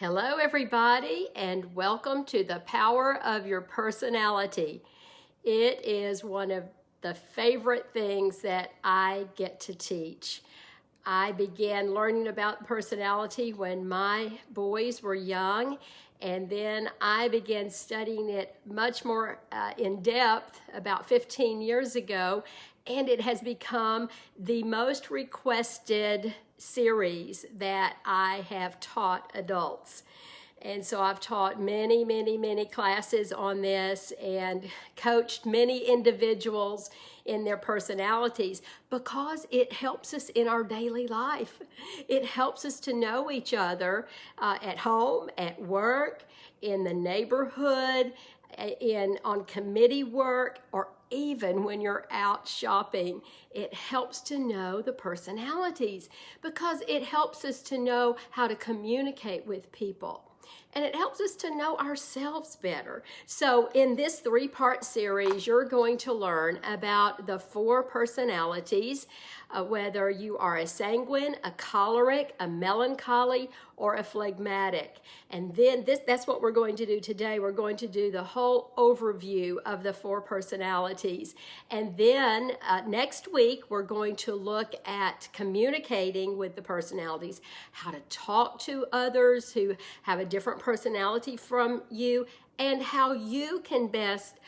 Hello everybody, and welcome to the Power of Your Personality. It is one of the favorite things that I get to teach. I began learning about personality when my boys were young, and then I began studying it much more in depth about 15 years ago, and it has become the most requested series that I have taught adults. And so I've taught many classes on this and coached many individuals in their personalities because it helps us in our daily life. It helps us to know each other at home, at work, in the neighborhood, on committee work, or even when you're out shopping. It helps to know the personalities because it helps us to know how to communicate with people. And it helps us to know ourselves better. So in this three-part series, you're going to learn about the four personalities, whether you are a sanguine, a choleric, a melancholy, or a phlegmatic. And then that's what we're going to do today. We're going to do the whole overview of the four personalities. And then next week, we're going to look at communicating with the personalities, how to talk to others who have a different personality from you, and how you can best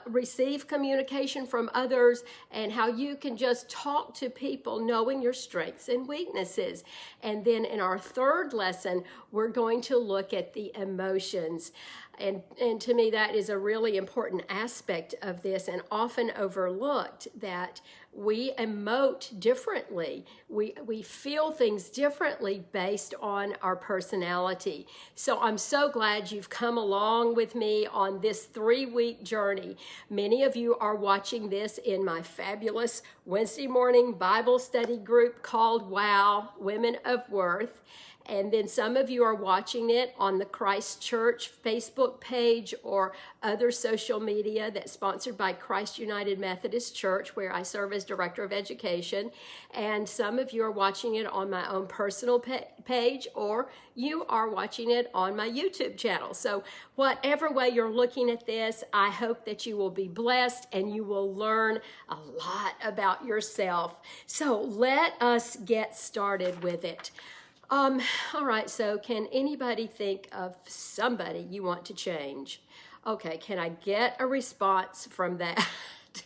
receive communication from others, and how you can just talk to people knowing your strengths and weaknesses. And then in our third lesson, we're going to look at the emotions. And to me, that is a really important aspect of this and often overlooked, that we emote differently. We feel things differently based on our personality. So I'm so glad you've come along with me on this 3-week journey. Many of you are watching this in my fabulous Wednesday morning Bible study group called WOW, Women of Worth. And then some of you are watching it on the Christ Church Facebook page or other social media that's sponsored by Christ United Methodist Church, where I serve as Director of Education. And some of you are watching it on my own personal page, or you are watching it on my YouTube channel. So whatever way you're looking at this, I hope that you will be blessed and you will learn a lot about yourself. So let us get started with it. All right, so can anybody think of somebody you want to change? Okay, can I get a response from that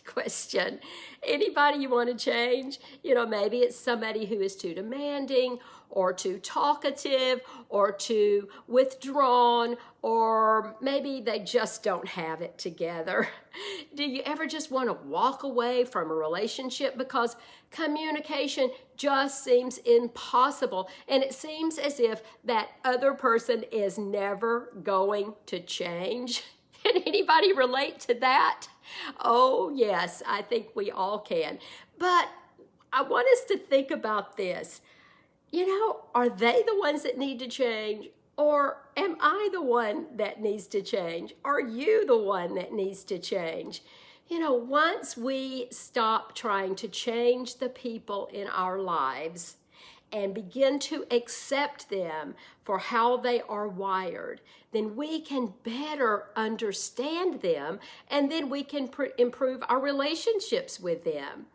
question? Anybody you want to change? You know, maybe it's somebody who is too demanding or too talkative or too withdrawn, or maybe they just don't have it together. Do you ever just want to walk away from a relationship because communication just seems impossible, and it seems as if that other person is never going to change? Can anybody relate to that? Oh yes, I think we all can. But I want us to think about this. You know, are they the ones that need to change? Or am I the one that needs to change? Are you the one that needs to change? You know, once we stop trying to change the people in our lives and begin to accept them for how they are wired, then we can better understand them, and then we can improve our relationships with them.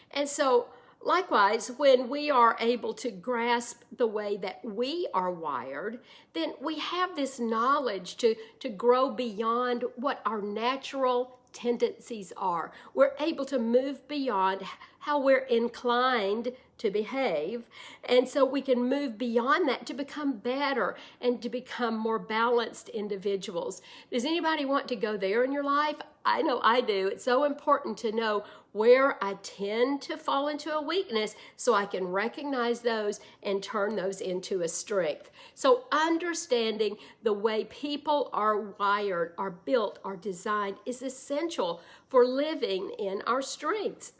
And so, likewise, when we are able to grasp the way that we are wired, then we have this knowledge to grow beyond what our natural tendencies are. We're able to move beyond how we're inclined to behave, and so we can move beyond that to become better and to become more balanced individuals. Does anybody want to go there in your life? I know I do. It's so important to know where I tend to fall into a weakness so I can recognize those and turn those into a strength. So understanding the way people are wired, are built, are designed is essential for living in our strengths.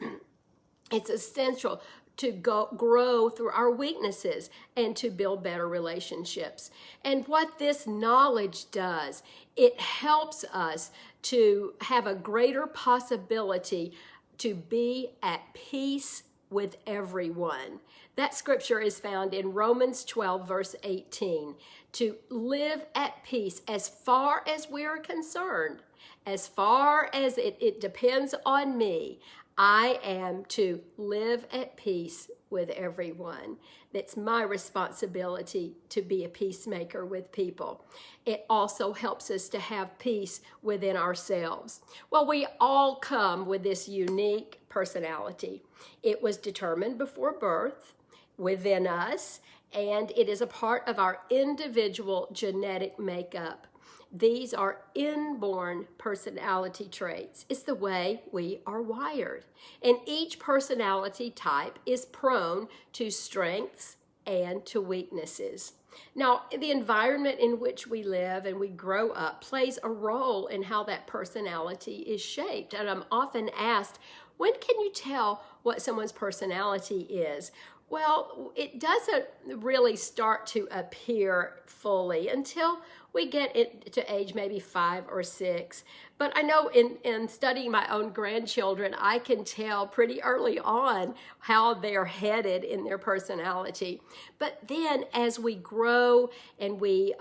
It's essential to grow through our weaknesses and to build better relationships. And what this knowledge does, it helps us to have a greater possibility to be at peace with everyone. That scripture is found in Romans 12, verse 18. To live at peace as far as we are concerned, as far as it depends on me, I am to live at peace with everyone. It's my responsibility to be a peacemaker with people. It also helps us to have peace within ourselves. Well, we all come with this unique personality. It was determined before birth within us, and it is a part of our individual genetic makeup. These are inborn personality traits. It's the way we are wired. And each personality type is prone to strengths and to weaknesses. Now, the environment in which we live and we grow up plays a role in how that personality is shaped. And I'm often asked, when can you tell what someone's personality is? Well, it doesn't really start to appear fully until we get it to age maybe 5 or 6. But I know in studying my own grandchildren, I can tell pretty early on how they're headed in their personality. But then as we grow and we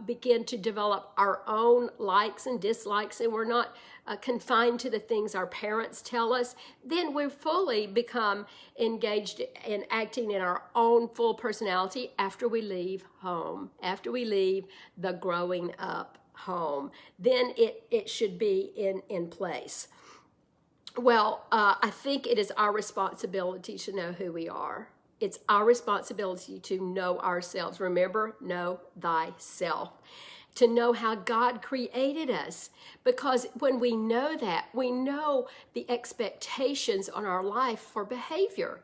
begin to develop our own likes and dislikes, and we're not confined to the things our parents tell us, then we fully become engaged in acting in our own full personality after we leave home, after we leave the growing up home. Then it should be in place. Well, I think it is our responsibility to know who we are. It's our responsibility to know ourselves. Remember, know thyself. To know how God created us. Because when we know that, we know the expectations on our life for behavior.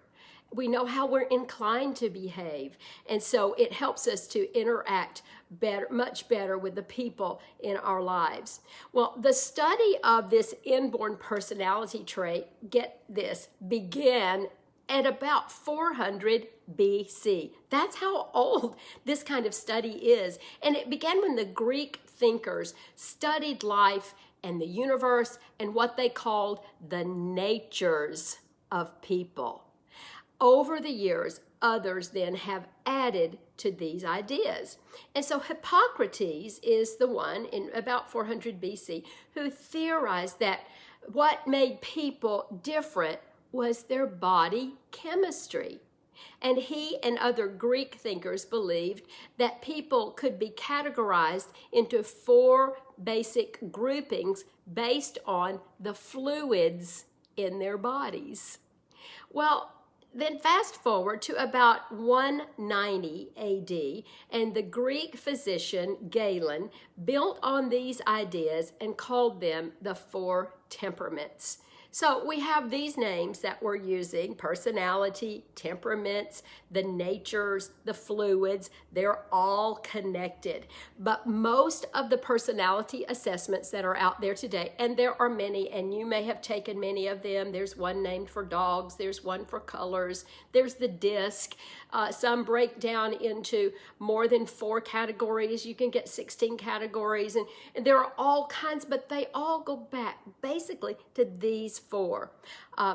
We know how we're inclined to behave. And so it helps us to interact better, much better with the people in our lives. Well, the study of this inborn personality trait, get this, began at about 400 BC. That's how old this kind of study is. And it began when the Greek thinkers studied life and the universe and what they called the natures of people. Over the years, others then have added to these ideas. And so Hippocrates is the one in about 400 BC who theorized that what made people different was their body chemistry. And he and other Greek thinkers believed that people could be categorized into 4 basic groupings based on the fluids in their bodies. Well, then fast forward to about 190 AD, and the Greek physician Galen built on these ideas and called them the Four Temperaments. So we have these names that we're using: personality, temperaments, the natures, the fluids. They're all connected. But most of the personality assessments that are out there today, and there are many, and you may have taken many of them. There's one named for dogs. There's one for colors. There's the DISC. Some break down into more than 4 categories. You can get 16 categories, and there are all kinds, but they all go back basically to these 4.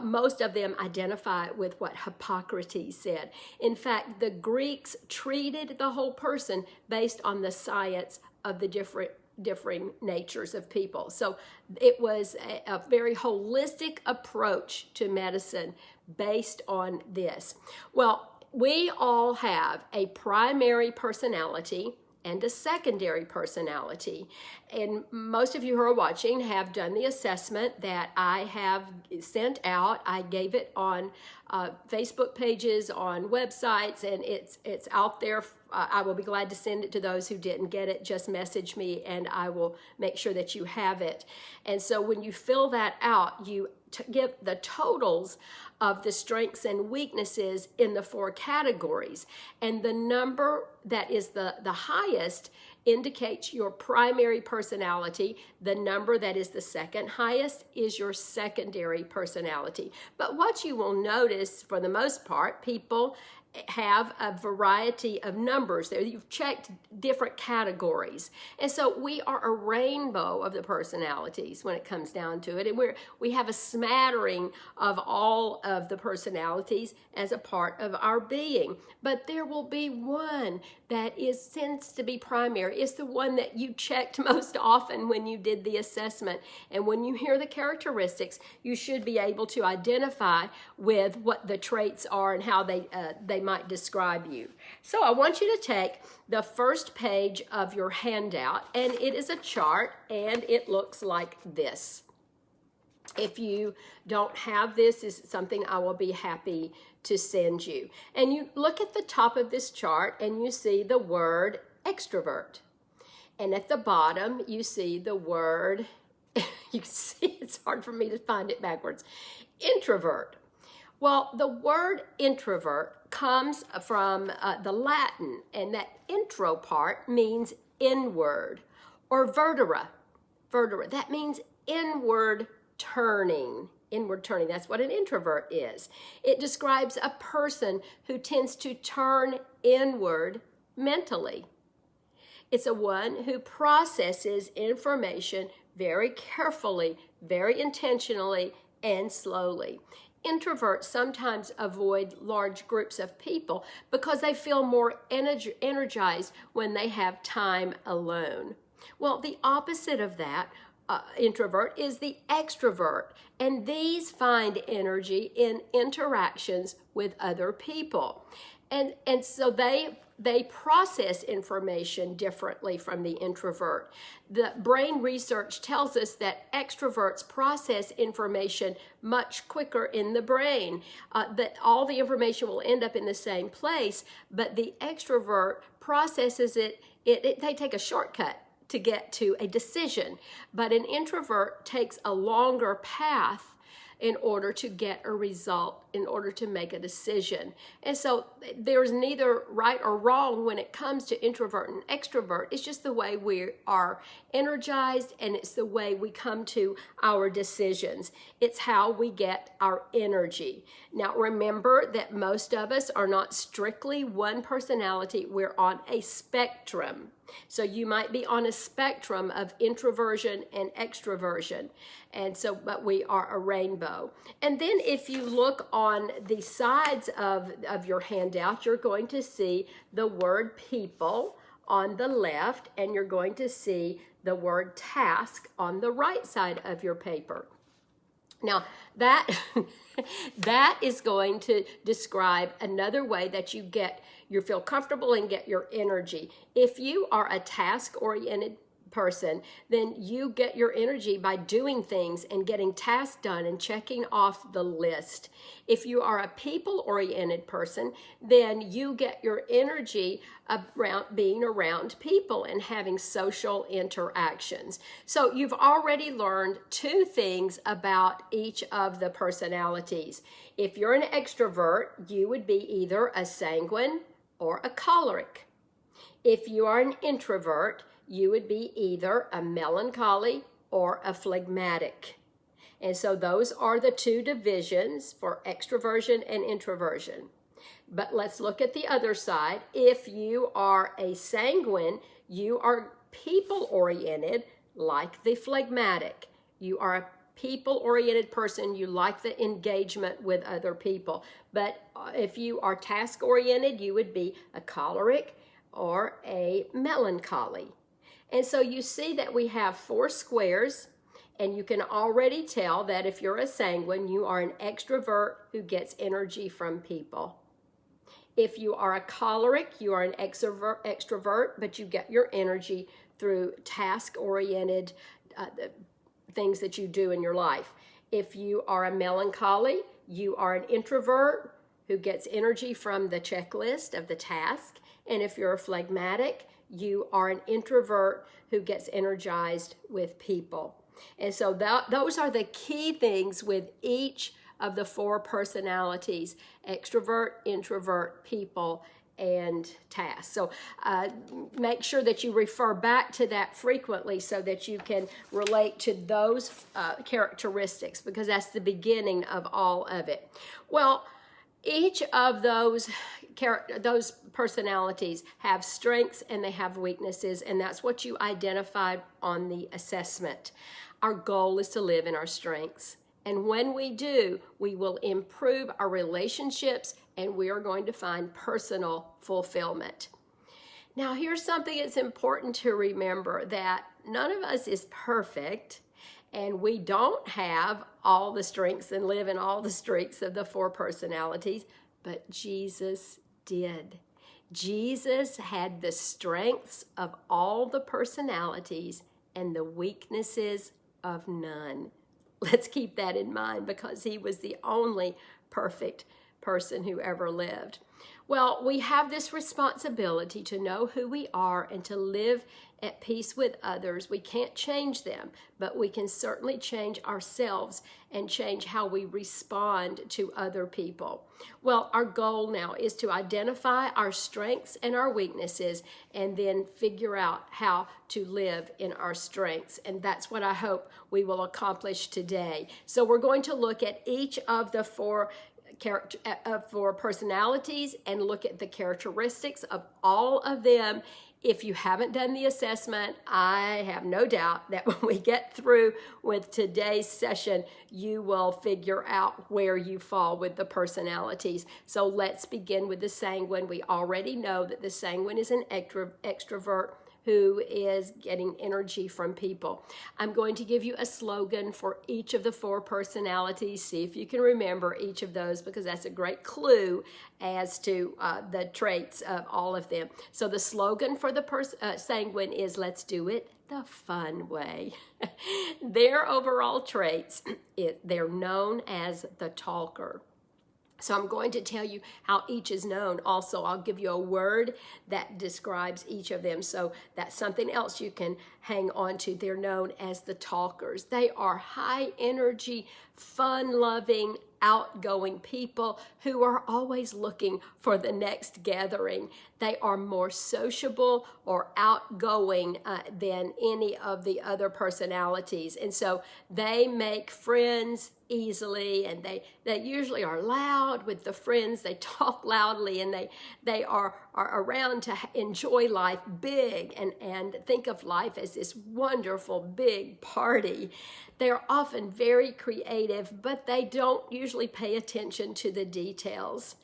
Most of them identify with what Hippocrates said. In fact, the Greeks treated the whole person based on the science of the differing natures of people. So it was a very holistic approach to medicine based on this. Well, we all have a primary personality and a secondary personality. And most of you who are watching have done the assessment that I have sent out. I gave it on Facebook pages, on websites, and it's out there. I will be glad to send it to those who didn't get it. Just message me and I will make sure that you have it. And so when you fill that out, you give the totals of the strengths and weaknesses in the 4 categories. And the number that is the highest indicates your primary personality. The number that is the second highest is your secondary personality. But what you will notice, for the most part, people have a variety of numbers there. You've checked different categories. And so we are a rainbow of the personalities when it comes down to it. And we have a smattering of all of the personalities as a part of our being. But there will be one that tends to be primary. It's the one that you checked most often when you did the assessment. And when you hear the characteristics, you should be able to identify with what the traits are and how they might describe you. So I want you to take the first page of your handout, and it is a chart, and it looks like this. If you don't have this, it's something I will be happy to send you. And you look at the top of this chart and you see the word extrovert. And at the bottom, you see the word, you see it's hard for me to find it backwards, introvert. Well, the word introvert comes from the Latin, and that intro part means inward, or vertera. Vertera, that means inward turning. Inward turning, that's what an introvert is. It describes a person who tends to turn inward mentally. It's a one who processes information very carefully, very intentionally, and slowly. Introverts sometimes avoid large groups of people because they feel more energized when they have time alone. Well, the opposite of that, introvert, is the extrovert, and these find energy in interactions with other people. And so they process information differently from the introvert. The brain research tells us that extroverts process information much quicker in the brain, that all the information will end up in the same place, but the extrovert processes it, they take a shortcut to get to a decision, but an introvert takes a longer path in order to get a result, in order to make a decision. And so there's neither right or wrong when it comes to introvert and extrovert. It's just the way we are energized, and it's the way we come to our decisions. It's how we get our energy. Now remember that most of us are not strictly one personality. We're on a spectrum. So you might be on a spectrum of introversion and extroversion. And so, but we are a rainbow. And then if you look on the sides of your handout, you're going to see the word people on the left, and you're going to see the word task on the right side of your paper. Now, that is going to describe another way that you feel comfortable and get your energy. If you are a task-oriented person, then you get your energy by doing things and getting tasks done and checking off the list. If you are a people-oriented person, then you get your energy around being around people and having social interactions. So you've already learned two things about each of the personalities. If you're an extrovert, you would be either a sanguine or a choleric. If you are an introvert, you would be either a melancholy or a phlegmatic. And so those are the two divisions for extroversion and introversion. But let's look at the other side. If you are a sanguine, you are people-oriented like the phlegmatic. You are a people-oriented person. You like the engagement with other people. But if you are task-oriented, you would be a choleric or a melancholy. And so you see that we have 4 squares, and you can already tell that if you're a sanguine, you are an extrovert who gets energy from people. If you are a choleric, you are an extrovert, but you get your energy through task-oriented things that you do in your life. If you are a melancholy, you are an introvert who gets energy from the checklist of the task. And if you're a phlegmatic, you are an introvert who gets energized with people. And so those are the key things with each of the 4 personalities: extrovert, introvert, people, and task. So make sure that you refer back to that frequently so that you can relate to those characteristics, because that's the beginning of all of it. Well, each of those those personalities have strengths and they have weaknesses, and that's what you identified on the assessment. Our goal is to live in our strengths. And when we do, we will improve our relationships and we are going to find personal fulfillment. Now, here's something that's important to remember, that none of us is perfect, and we don't have all the strengths and live in all the strengths of the four personalities, but Jesus did. Jesus had the strengths of all the personalities and the weaknesses of none. Let's keep that in mind, because he was the only perfect person who ever lived. Well, we have this responsibility to know who we are and to live at peace with others. We can't change them, but we can certainly change ourselves and change how we respond to other people. Well, our goal now is to identify our strengths and our weaknesses and then figure out how to live in our strengths. And that's what I hope we will accomplish today. So we're going to look at each of the four personalities and look at the characteristics of all of them. If you haven't done the assessment, I have no doubt that when we get through with today's session, you will figure out where you fall with the personalities. So let's begin with the sanguine. We already know that the sanguine is an extrovert who is getting energy from people. I'm going to give you a slogan for each of the four personalities. See if you can remember each of those, because that's a great clue as to the traits of all of them. So the slogan for the sanguine is, let's do it the fun way. Their overall traits, they're known as the talker. So I'm going to tell you how each is known. Also, I'll give you a word that describes each of them. So that's something else you can hang on to. They're known as the talkers. They are high energy, fun-loving, outgoing people who are always looking for the next gathering. They are more sociable or outgoing than any of the other personalities. And so they make friends easily, and they usually are loud with the friends. They talk loudly, and they are around to enjoy life big and think of life as this wonderful big party. They're often very creative, but they don't usually pay attention to the details.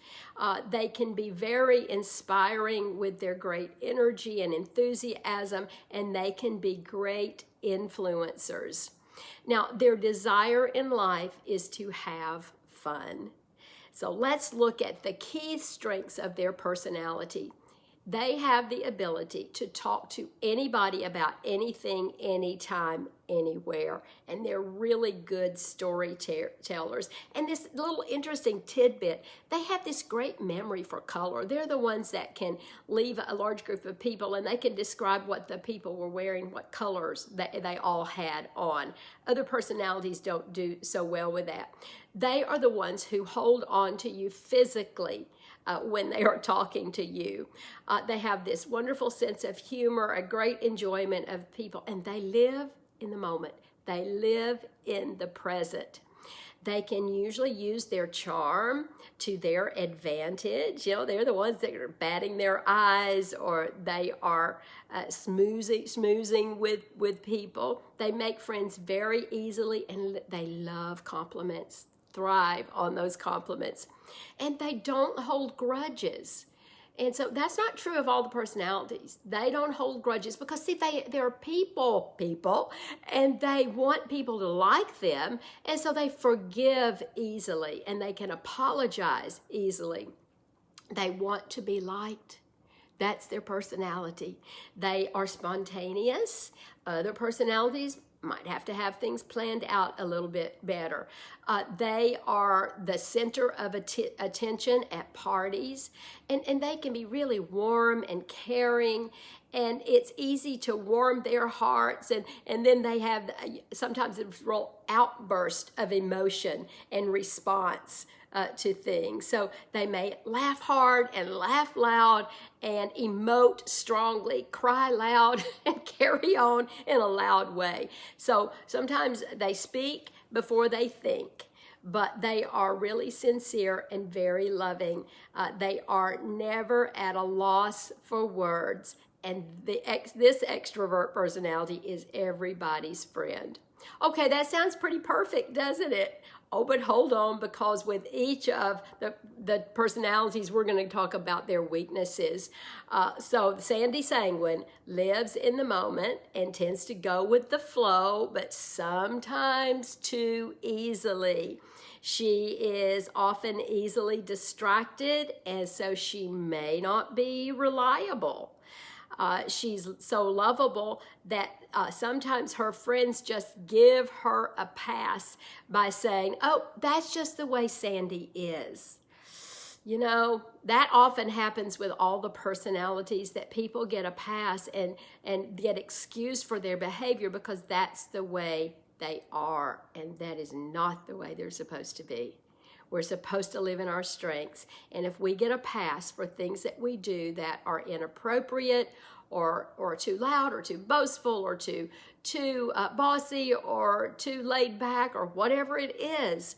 They can be very inspiring with their great energy and enthusiasm, and they can be great influencers. Now, their desire in life is to have fun. So let's look at the key strengths of their personality. They have the ability to talk to anybody about anything, anytime, anywhere. And they're really good storytellers. And this little interesting tidbit, they have this great memory for color. They're the ones that can leave a large group of people and they can describe what the people were wearing, what colors that they all had on. Other personalities don't do so well with that. They are the ones who hold on to you physically when they are talking to you. They have this wonderful sense of humor, a great enjoyment of people, and they live in the moment. They live in the present. They can usually use their charm to their advantage. You know, they're the ones that are batting their eyes, or they are smoozing with people. They make friends very easily, and they love compliments, thrive on those compliments. And they don't hold grudges. And so that's not true of all the personalities. They don't hold grudges because, see, they're people, and they want people to like them, and so they forgive easily, and they can apologize easily. They want to be liked. That's their personality. They are spontaneous. Other personalities might have to have things planned out a little bit better. They are the center of attention at parties, and they can be really warm and caring, and it's easy to warm their hearts, and then they have sometimes a real outburst of emotion and response to things. So they may laugh hard and laugh loud and emote strongly, cry loud, and carry on in a loud way. So sometimes they speak before they think, but they are really sincere and very loving. They are never at a loss for words, and this extrovert personality is everybody's friend. Okay, that sounds pretty perfect, doesn't it? Oh, but hold on, because with each of the personalities, we're going to talk about their weaknesses. So Sandy Sanguine lives in the moment and tends to go with the flow, but sometimes too easily. She is often easily distracted, and so she may not be reliable. She's so lovable that sometimes her friends just give her a pass by saying, oh, that's just the way Sandy is. You know, that often happens with all the personalities, that people get a pass and get excused for their behavior because that's the way they are, and that is not the way they're supposed to be. We're supposed to live in our strengths, and if we get a pass for things that we do that are inappropriate or too loud or too boastful or too bossy or too laid back or whatever it is,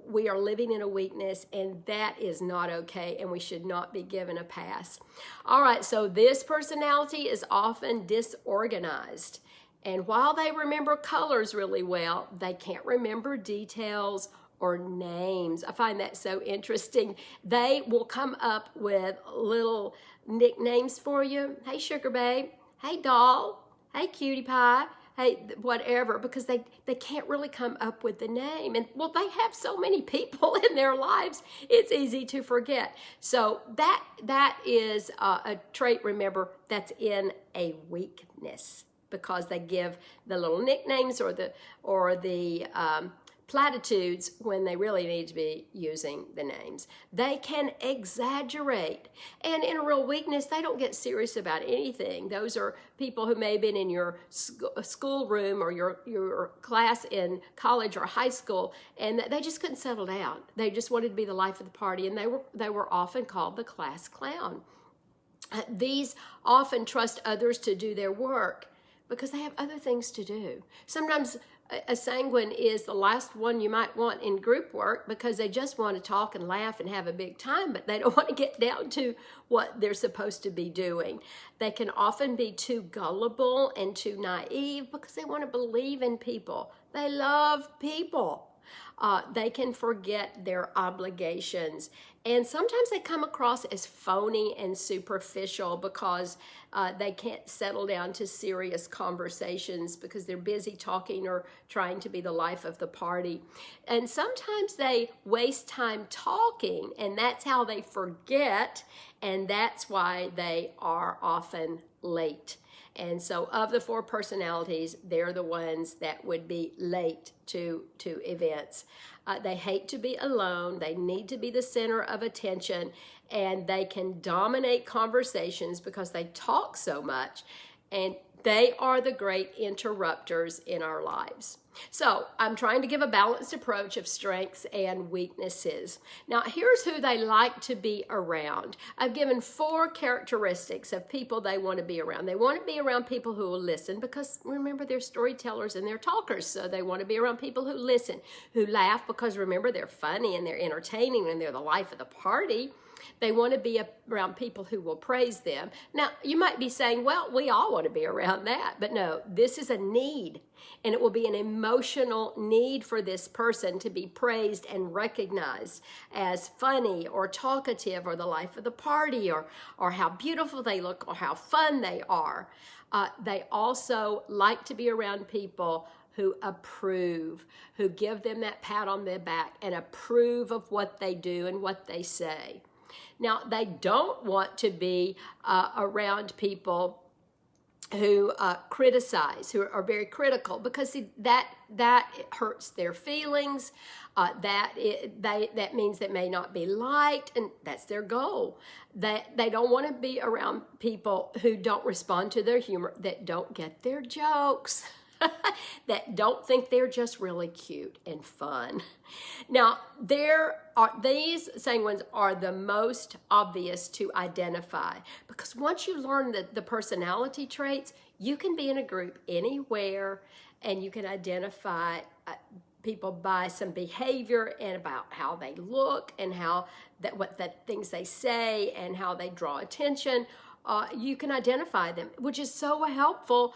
we are living in a weakness, and that is not okay, and we should not be given a pass. All right, so this personality is often disorganized, and while they remember colors really well, they can't remember details or names. I find that so interesting. They will come up with little nicknames for you. Hey, sugar babe. Hey, doll. Hey, cutie pie. Hey, whatever, because they can't really come up with the name. And, well, they have so many people in their lives, it's easy to forget. So that is a trait, remember, that's in a weakness, because they give the little nicknames or the platitudes when they really need to be using the names. They can exaggerate. And in a real weakness, they don't get serious about anything. Those are people who may have been in your school room or your class in college or high school, and they just couldn't settle down. They just wanted to be the life of the party, and they were often called the class clown. These often trust others to do their work because they have other things to do. Sometimes a sanguine is the last one you might want in group work because they just want to talk and laugh and have a big time, but they don't want to get down to what they're supposed to be doing. They can often be too gullible and too naive because they want to believe in people. They love people. They can forget their obligations. And sometimes they come across as phony and superficial because they can't settle down to serious conversations because they're busy talking or trying to be the life of the party. And sometimes they waste time talking, and that's how they forget, and that's why they are often late. And so of the four personalities, they're the ones that would be late to events. They hate to be alone. They need to be the center of attention, and they can dominate conversations because they talk so much, and they are the great interrupters in our lives. So I'm trying to give a balanced approach of strengths and weaknesses. Now, here's who they like to be around. I've given 4 characteristics of people they want to be around. They want to be around people who will listen because, remember, they're storytellers and they're talkers. So they want to be around people who listen, who laugh because, remember, they're funny and they're entertaining and they're the life of the party. They want to be around people who will praise them. Now, you might be saying, well, we all want to be around that. But no, this is a need. And it will be an emotional need for this person to be praised and recognized as funny or talkative or the life of the party or how beautiful they look or how fun they are. They also like to be around people who approve, who give them that pat on the back and approve of what they do and what they say. Now, they don't want to be around people who criticize, who are very critical, because that hurts their feelings. That means they may not be liked, and that's their goal. They don't want to be around people who don't respond to their humor, that don't get their jokes, that don't think they're just really cute and fun. Now, these sanguines are the most obvious to identify, because once you learn the personality traits, you can be in a group anywhere and you can identify people by some behavior and about how they look and what the things they say and how they draw attention. You can identify them, which is so helpful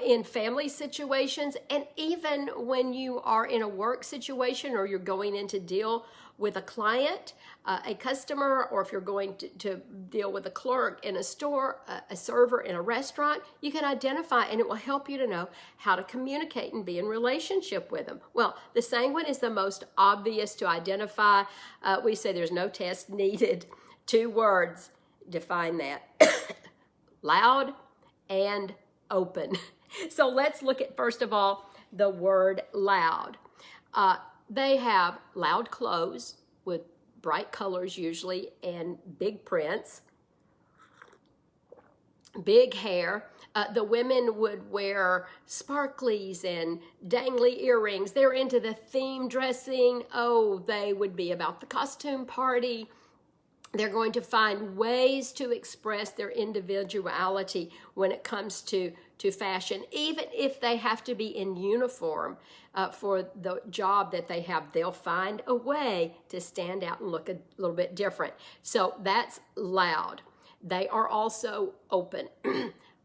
in family situations, and even when you are in a work situation or you're going in to deal with a client, a customer, or if you're going to deal with a clerk in a store, a server in a restaurant, you can identify, and it will help you to know how to communicate and be in relationship with them. Well, the sanguine is the most obvious to identify. We say there's no test needed. 2 words define that. Loud and open. So let's look at, first of all, the word loud. They have loud clothes with bright colors usually and big prints, big hair. The women would wear sparklies and dangly earrings. They're into the theme dressing. Oh, they would be about the costume party. They're going to find ways to express their individuality when it comes to fashion. Even if they have to be in uniform for the job that they have, they'll find a way to stand out and look a little bit different. So that's loud. They are also open,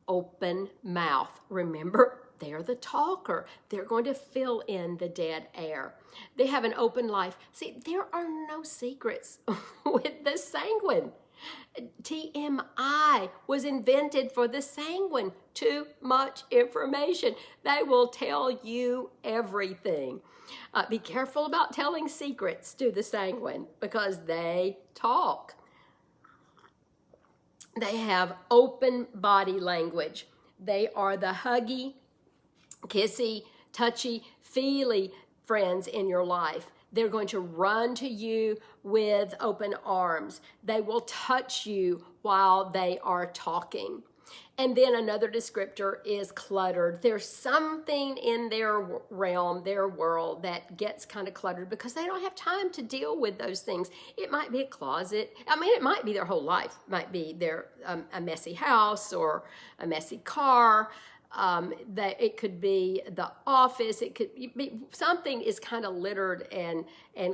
open mouth. Remember, they're the talker. They're going to fill in the dead air. They have an open life. See, there are no secrets with the sanguine. TMI was invented for the sanguine. Too much information. They will tell you everything. Be careful about telling secrets to the sanguine because they talk. They have open body language. They are the huggy, kissy, touchy, feely friends in your life. They're going to run to you with open arms. They will touch you while they are talking. And then another descriptor is cluttered. There's something in their realm, their world, that gets kind of cluttered because they don't have time to deal with those things. It might be a closet. I mean, it might be their whole life. It might be their a messy house or a messy car. That it could be the office. It could be something is kind of littered and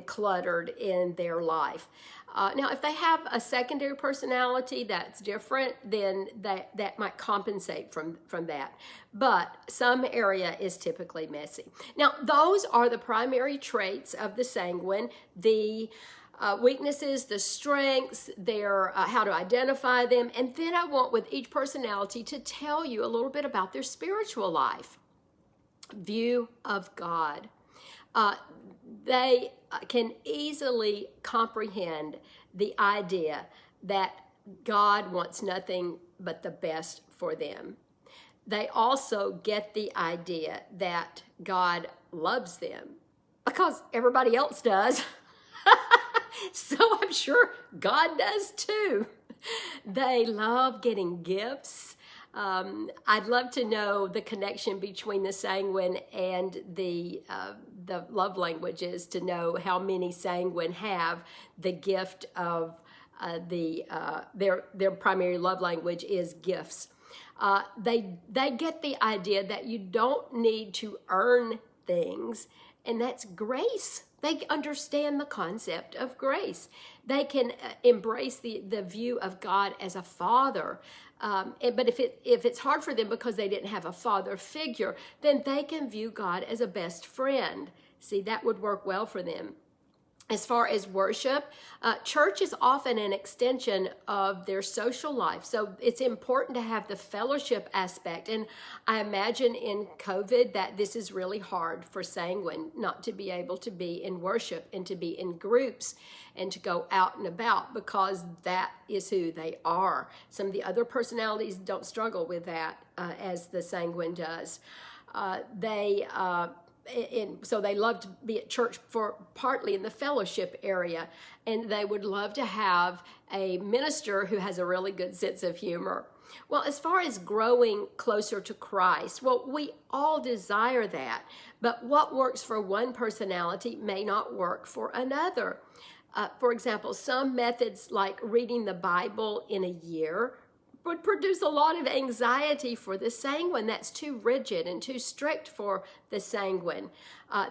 cluttered in their life. Now, if they have a secondary personality that's different, then that might compensate from that. But some area is typically messy. Now, those are the primary traits of the sanguine. The weaknesses, the strengths, their how to identify them, and then I want with each personality to tell you a little bit about their spiritual life. View of God. They can easily comprehend the idea that God wants nothing but the best for them. They also get the idea that God loves them because everybody else does. So I'm sure God does too. They love getting gifts. I'd love to know the connection between the sanguine and the love languages, to know how many sanguine have the gift of their primary love language is gifts. They get the idea that you don't need to earn things, and that's grace. They understand the concept of grace. They can embrace the view of God as a father. But if it's hard for them because they didn't have a father figure, then they can view God as a best friend. See, that would work well for them. As far as worship, church is often an extension of their social life. So it's important to have the fellowship aspect. And I imagine in COVID that this is really hard for sanguine, not to be able to be in worship and to be in groups and to go out and about, because that is who they are. Some of the other personalities don't struggle with that as the sanguine does. So they love to be at church for partly in the fellowship area, and they would love to have a minister who has a really good sense of humor. Well, as far as growing closer to Christ, well, we all desire that, but what works for one personality may not work for another. For example, some methods like reading the Bible in a year would produce a lot of anxiety for the sanguine. That's too rigid and too strict for the sanguine.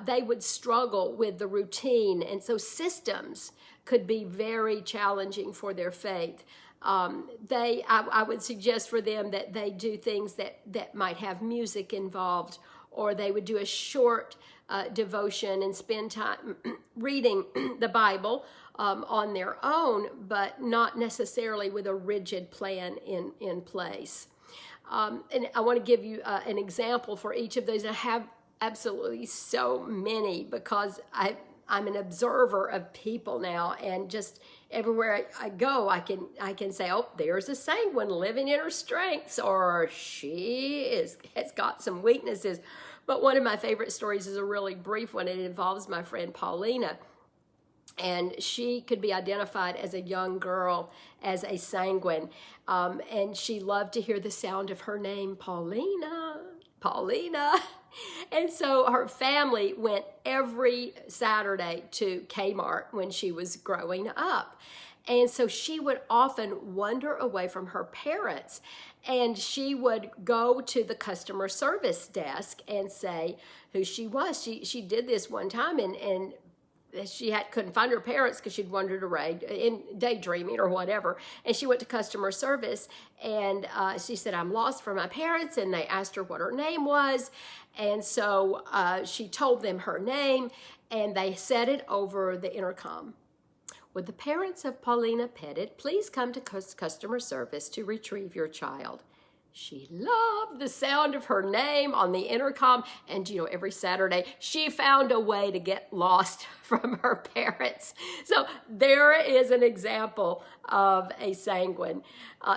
They would struggle with the routine, and so systems could be very challenging for their faith. I would suggest for them that they do things that might have music involved, or they would do a short devotion and spend time reading the Bible on their own, but not necessarily with a rigid plan in place. And I want to give you an example for each of those. I have absolutely so many because I'm an observer of people now, and just everywhere I go, I can say, oh, there's a sanguine living in her strengths, or has got some weaknesses. But one of my favorite stories is a really brief one. It involves my friend Paulina, and she could be identified as a young girl as a sanguine, and she loved to hear the sound of her name, Paulina. And so her family went every Saturday to Kmart when she was growing up. And so she would often wander away from her parents, and she would go to the customer service desk and say who she was. She did this one time, and she couldn't find her parents because she'd wandered away in daydreaming or whatever. And she went to customer service, and she said, I'm lost for my parents. And they asked her what her name was. And so she told them her name, and they said it over the intercom. Would the parents of Paulina Pettit please come to customer service to retrieve your child? She loved the sound of her name on the intercom, and every Saturday she found a way to get lost from her parents. So there is an example of a sanguine.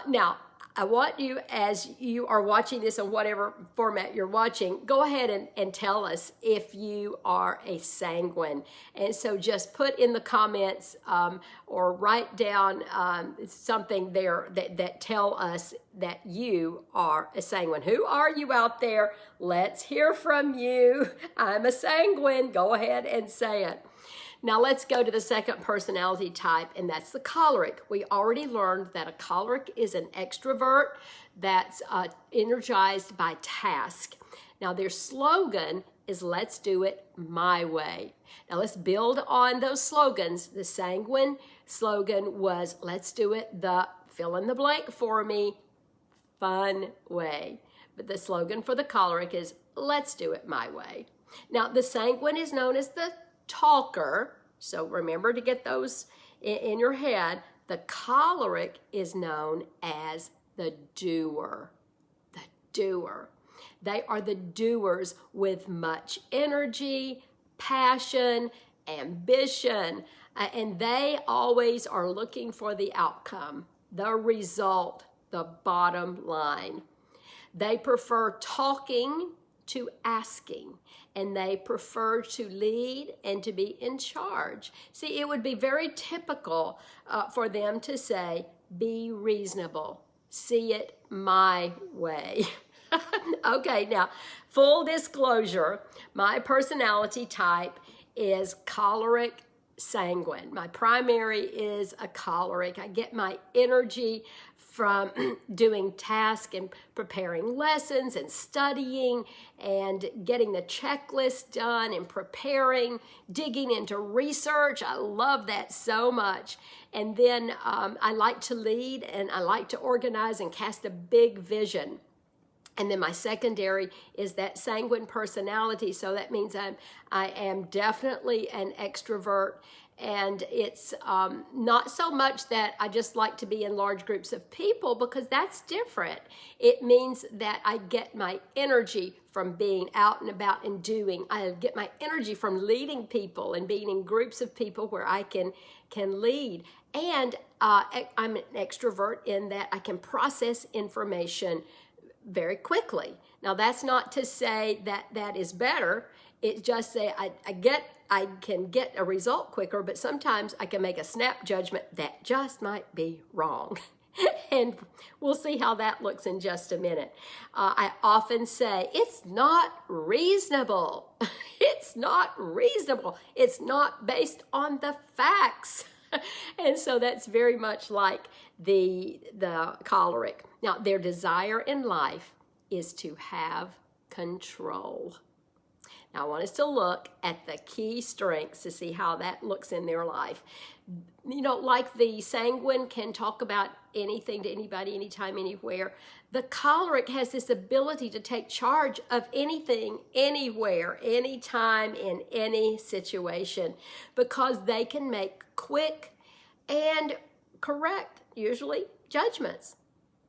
Now, I want you, as you are watching this in whatever format you're watching, go ahead and tell us if you are a sanguine. And so just put in the comments or write down something there that tell us that you are a sanguine. Who are you out there? Let's hear from you. I'm a sanguine. Go ahead and say it. Now let's go to the second personality type, and that's the choleric. We already learned that a choleric is an extrovert that's energized by task. Now their slogan is, let's do it my way. Now let's build on those slogans. The sanguine slogan was, let's do it the fill in the blank for me, fun way. But the slogan for the choleric is, let's do it my way. Now the sanguine is known as the talker, so remember to get those in your head. The choleric is known as the doer. The doer. They are the doers with much energy, passion, ambition, and they always are looking for the outcome, the result, the bottom line. They prefer talking to asking, and they prefer to lead and to be in charge. See, it would be very typical for them to say, be reasonable, see it my way. Okay, now, full disclosure, my personality type is choleric sanguine. My primary is a choleric. I get my energy from doing tasks and preparing lessons and studying and getting the checklist done and preparing, digging into research. I love that so much. And then I like to lead, and I like to organize and cast a big vision. And then my secondary is that sanguine personality. So that means I am definitely an extrovert. And it's not so much that I just like to be in large groups of people, because that's different. It means that I get my energy from being out and about and doing. I get my energy from leading people and being in groups of people where I can lead. And I'm an extrovert in that I can process information very quickly. Now, that's not to say that that is better. It's just say I can get a result quicker, but sometimes I can make a snap judgment that just might be wrong. And we'll see how that looks in just a minute. I often say, it's not reasonable. It's not reasonable. It's not based on the facts. And so that's very much like the choleric. Now, their desire in life is to have control. Now, I want us to look at the key strengths to see how that looks in their life. You know, like the sanguine can talk about anything to anybody, anytime, anywhere. The choleric has this ability to take charge of anything, anywhere, anytime, in any situation, because they can make quick and correct, usually, judgments,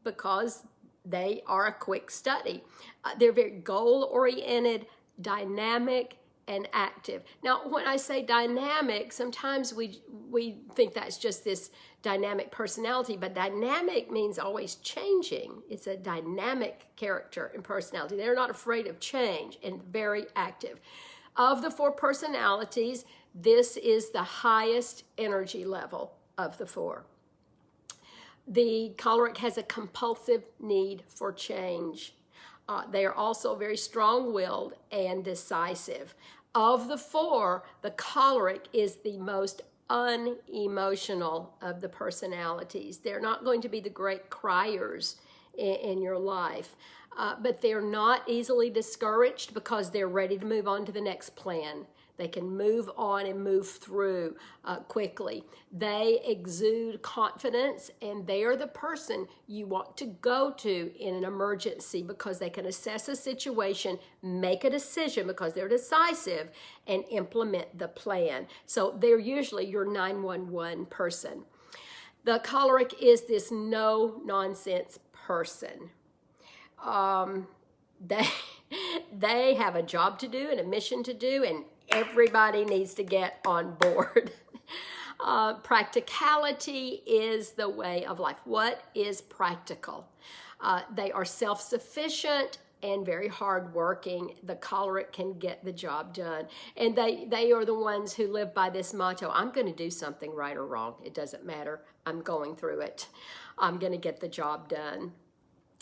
because they are a quick study. They're very goal-oriented, dynamic, and active. Now, when I say dynamic, sometimes we think that's just this dynamic personality, but dynamic means always changing. It's a dynamic character and personality. They're not afraid of change and very active. Of the four personalities, this is the highest energy level of the four. The choleric has a compulsive need for change. They are also very strong-willed and decisive. Of the four, the choleric is the most unemotional of the personalities. They're not going to be the great criers in your life, but they're not easily discouraged because they're ready to move on to the next plan. They can move on and move through quickly. They exude confidence, and they are the person you want to go to in an emergency because they can assess a situation, make a decision because they're decisive, and implement the plan. So they're usually your 911 person. The choleric is this no-nonsense person. They have a job to do and a mission to do, and everybody needs to get on board. Practicality is the way of life. What is practical? They are self-sufficient and very hardworking. The choleric can get the job done. And they are the ones who live by this motto: I'm going to do something right or wrong. It doesn't matter. I'm going through it. I'm going to get the job done.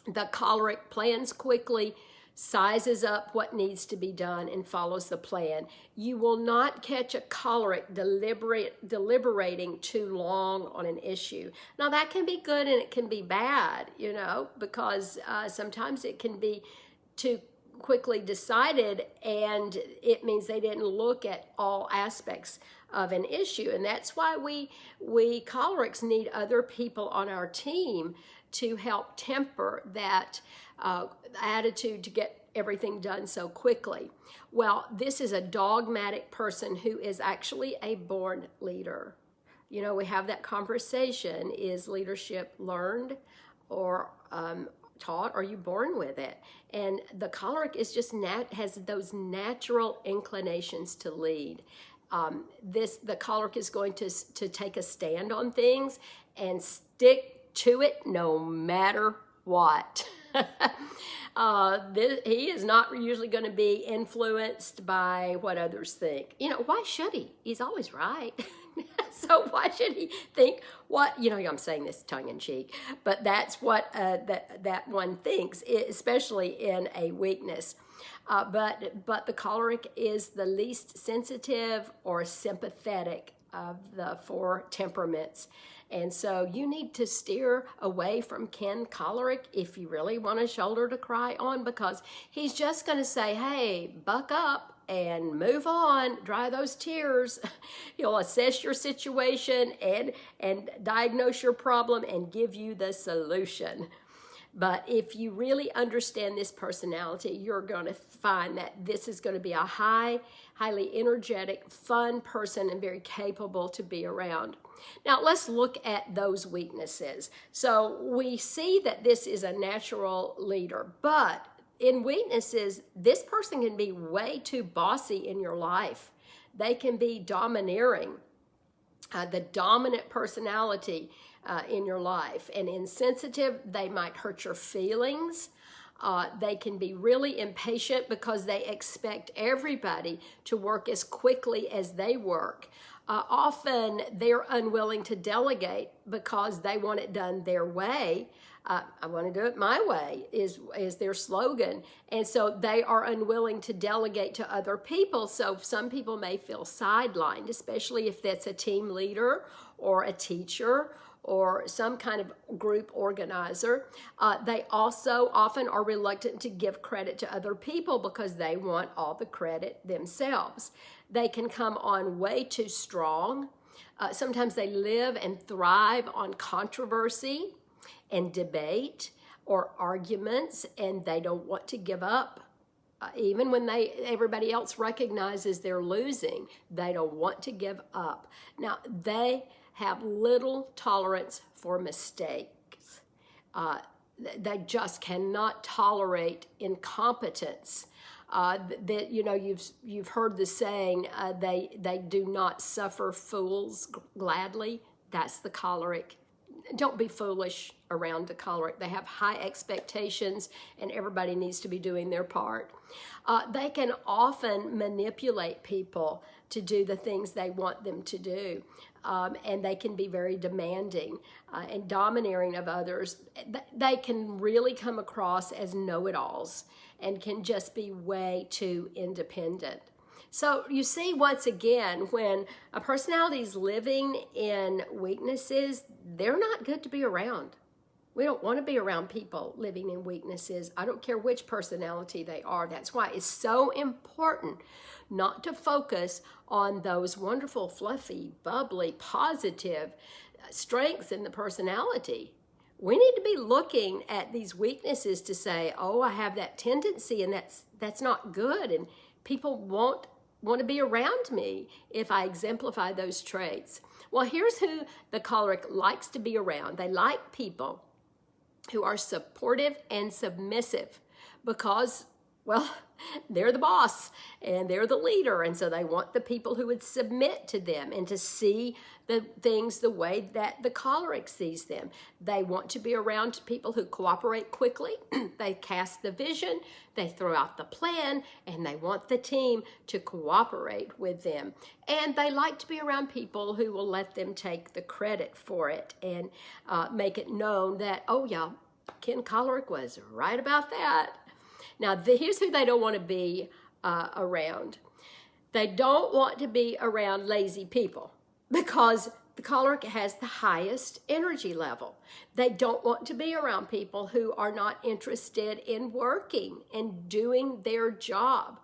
The choleric plans quickly, sizes up what needs to be done, and follows the plan. You will not catch a choleric deliberating too long on an issue. Now, that can be good and it can be bad, you know, because sometimes it can be too quickly decided, and it means they didn't look at all aspects of an issue. And that's why we cholerics need other people on our team to help temper that attitude to get everything done so quickly. Well, this is a dogmatic person who is actually a born leader. You know, we have that conversation: is leadership learned or taught? Are you born with it? And the choleric is just has those natural inclinations to lead. The choleric is going to take a stand on things and stick to it no matter what. He is not usually going to be influenced by what others think. You know, why should he? He's always right. So why should he think what, you know, I'm saying this tongue-in-cheek, but that's what that one thinks, especially in a weakness. But the choleric is the least sensitive or sympathetic of the four temperaments. And so you need to steer away from Ken Choleric if you really want a shoulder to cry on, because he's just going to say, hey, buck up and move on, dry those tears. He'll assess your situation and diagnose your problem and give you the solution. But if you really understand this personality, you're going to find that this is going to be a highly energetic, fun person and very capable to be around. Now, let's look at those weaknesses. So we see that this is a natural leader, but in weaknesses, this person can be way too bossy in your life. They can be domineering, the dominant personality in your life. And insensitive, they might hurt your feelings. They can be really impatient because they expect everybody to work as quickly as they work. Often they're unwilling to delegate because they want it done their way. I want to do it my way is their slogan. And so they are unwilling to delegate to other people. So some people may feel sidelined, especially if that's a team leader or a teacher or some kind of group organizer. They also often are reluctant to give credit to other people because they want all the credit themselves. They can come on way too strong. Sometimes they live and thrive on controversy and debate or arguments, and they don't want to give up. Even when everybody else recognizes they're losing, they don't want to give up. Now, they have little tolerance for mistakes. They just cannot tolerate incompetence. That you've heard the saying, they do not suffer fools gladly. That's the choleric. Don't be foolish around the choleric. They have high expectations, and everybody needs to be doing their part. They can often manipulate people to do the things they want them to do, and they can be very demanding and domineering of others. They can really come across as know-it-alls and can just be way too independent. So you see, once again, when a personality is living in weaknesses, they're not good to be around. We don't want to be around people living in weaknesses. I don't care which personality they are. That's why it's so important not to focus on those wonderful, fluffy, bubbly, positive strengths in the personality. We need to be looking at these weaknesses to say, oh, I have that tendency, and that's not good, and people won't want to be around me if I exemplify those traits. Well, here's who the choleric likes to be around. They like people who are supportive and submissive because, well, they're the boss and they're the leader, and so they want the people who would submit to them and to see the things the way that the choleric sees them. They want to be around people who cooperate quickly. They cast the vision, they throw out the plan, and they want the team to cooperate with them. And they like to be around people who will let them take the credit for it and make it known that, oh yeah, Ken Choleric was right about that. Now, here's who they don't want to be around. They don't want to be around lazy people because the choleric has the highest energy level. They don't want to be around people who are not interested in working and doing their job.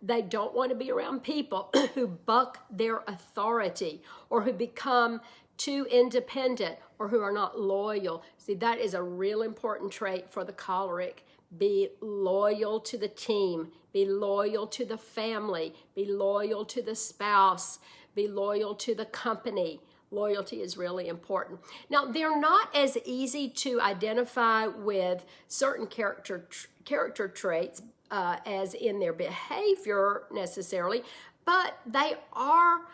They don't want to be around people who buck their authority or who become too independent or who are not loyal. See, that is a real important trait for the choleric. Be loyal to the team. Be loyal to the family. Be loyal to the spouse. Be loyal to the company. Loyalty is really important. Now, they're not as easy to identify with certain character traits as in their behavior necessarily, but they are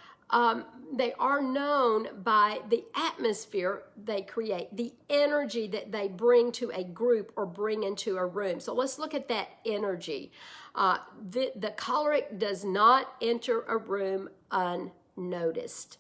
known by the atmosphere they create, the energy that they bring to a group or bring into a room. So let's look at that energy. The choleric does not enter a room unnoticed.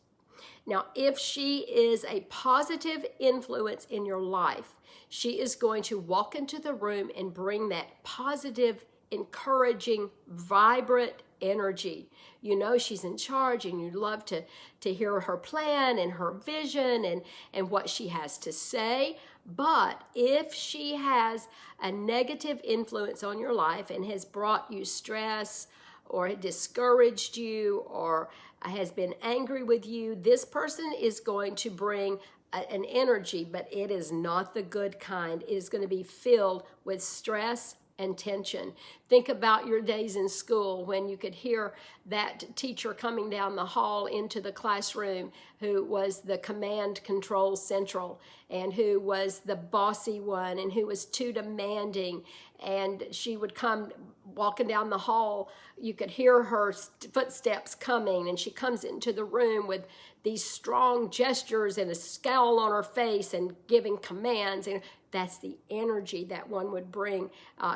Now, if she is a positive influence in your life, she is going to walk into the room and bring that positive, encouraging, vibrant energy. You know she's in charge, and you love to hear her plan and her vision and what she has to say. But if she has a negative influence on your life and has brought you stress or discouraged you or has been angry with you, this person is going to bring an energy, but it is not the good kind. It is going to be filled with stress and tension. Think about your days in school when you could hear that teacher coming down the hall into the classroom who was the command control central and who was the bossy one and who was too demanding, and she would come walking down the hall. You could hear her footsteps coming, and she comes into the room with these strong gestures and a scowl on her face and giving commands. And that's the energy that one would bring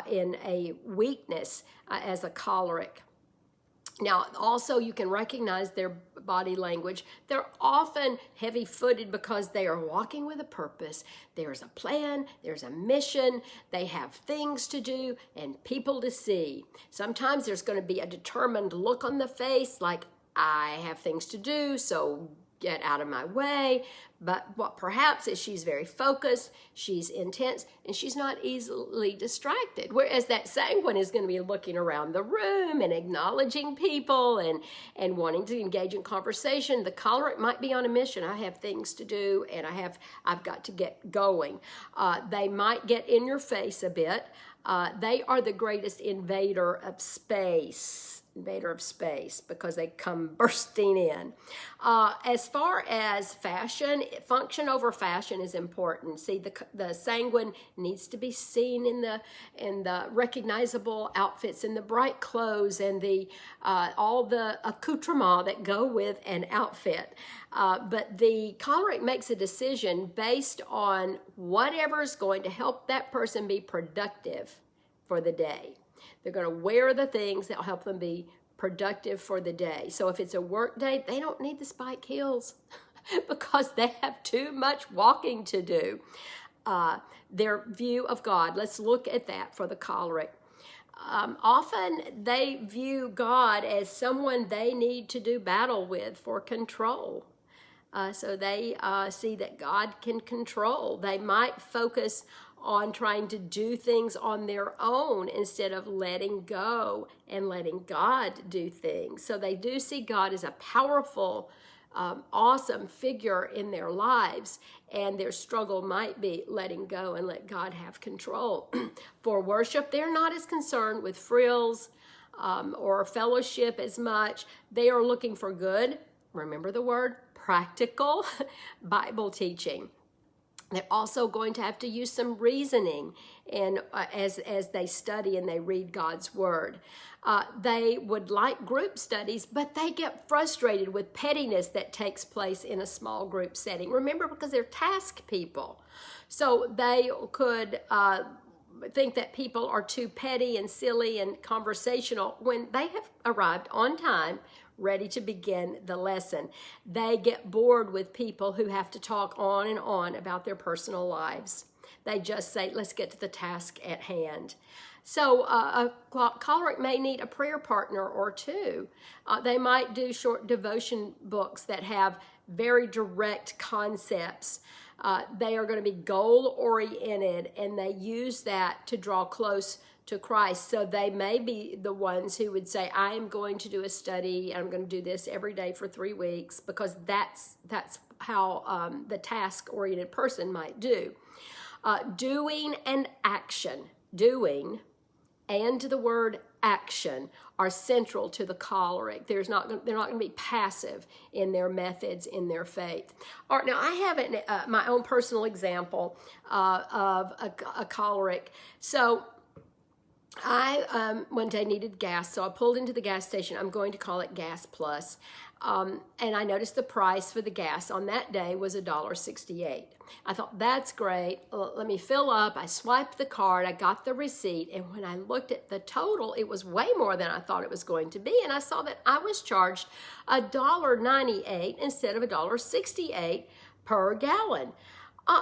in a weakness as a choleric. Now, also you can recognize their body language. They're often heavy-footed because they are walking with a purpose. There's a plan, there's a mission, they have things to do and people to see. Sometimes there's going to be a determined look on the face, like, I have things to do, so get out of my way. But what perhaps is she's very focused, she's intense, and she's not easily distracted. Whereas that sanguine is going to be looking around the room and acknowledging people and wanting to engage in conversation. The choleric might be on a mission. I have things to do and I've got to get going. They might get in your face a bit. They are the greatest invader of space. Because they come bursting in. As far as fashion, function over fashion is important. See, the sanguine needs to be seen in the recognizable outfits, in the bright clothes, and all the accoutrements that go with an outfit. But the choleric makes a decision based on whatever's going to help that person be productive for the day. They're going to wear the things that will help them be productive for the day. So if it's a work day, they don't need the spike heels because they have too much walking to do. Their view of God, let's look at that for the choleric. Often they view God as someone they need to do battle with for control. So they see that God can control. They might focus on trying to do things on their own instead of letting go and letting God do things. So they do see God as a powerful, awesome figure in their lives, and their struggle might be letting go and let God have control. For worship, they're not as concerned with frills or fellowship as much. They are looking for good, remember the word, practical Bible teaching. They're also going to have to use some reasoning and as they study and they read God's word. They would like group studies, but they get frustrated with pettiness that takes place in a small group setting. Remember, because they're task people. So they could think that people are too petty and silly and conversational when they have arrived on time, ready to begin the lesson. They get bored with people who have to talk on and on about their personal lives. They just say, let's get to the task at hand. So a choleric may need a prayer partner or two. They might do short devotion books that have very direct concepts. They are going to be goal-oriented, and they use that to draw close to Christ. So they may be the ones who would say, I am going to do a study, and I'm going to do this every day for 3 weeks, because that's how the task-oriented person might do. Doing and action. Doing and the word action are central to the choleric. They're not going to be passive in their methods, in their faith. All right, now I have my own personal example of a choleric. So I one day needed gas, so I pulled into the gas station. I'm going to call it Gas Plus. And I noticed the price for the gas on that day was $1.68. I thought, that's great. Let me fill up. I swiped the card. I got the receipt. And when I looked at the total, it was way more than I thought it was going to be. And I saw that I was charged $1.98 instead of $1.68 per gallon.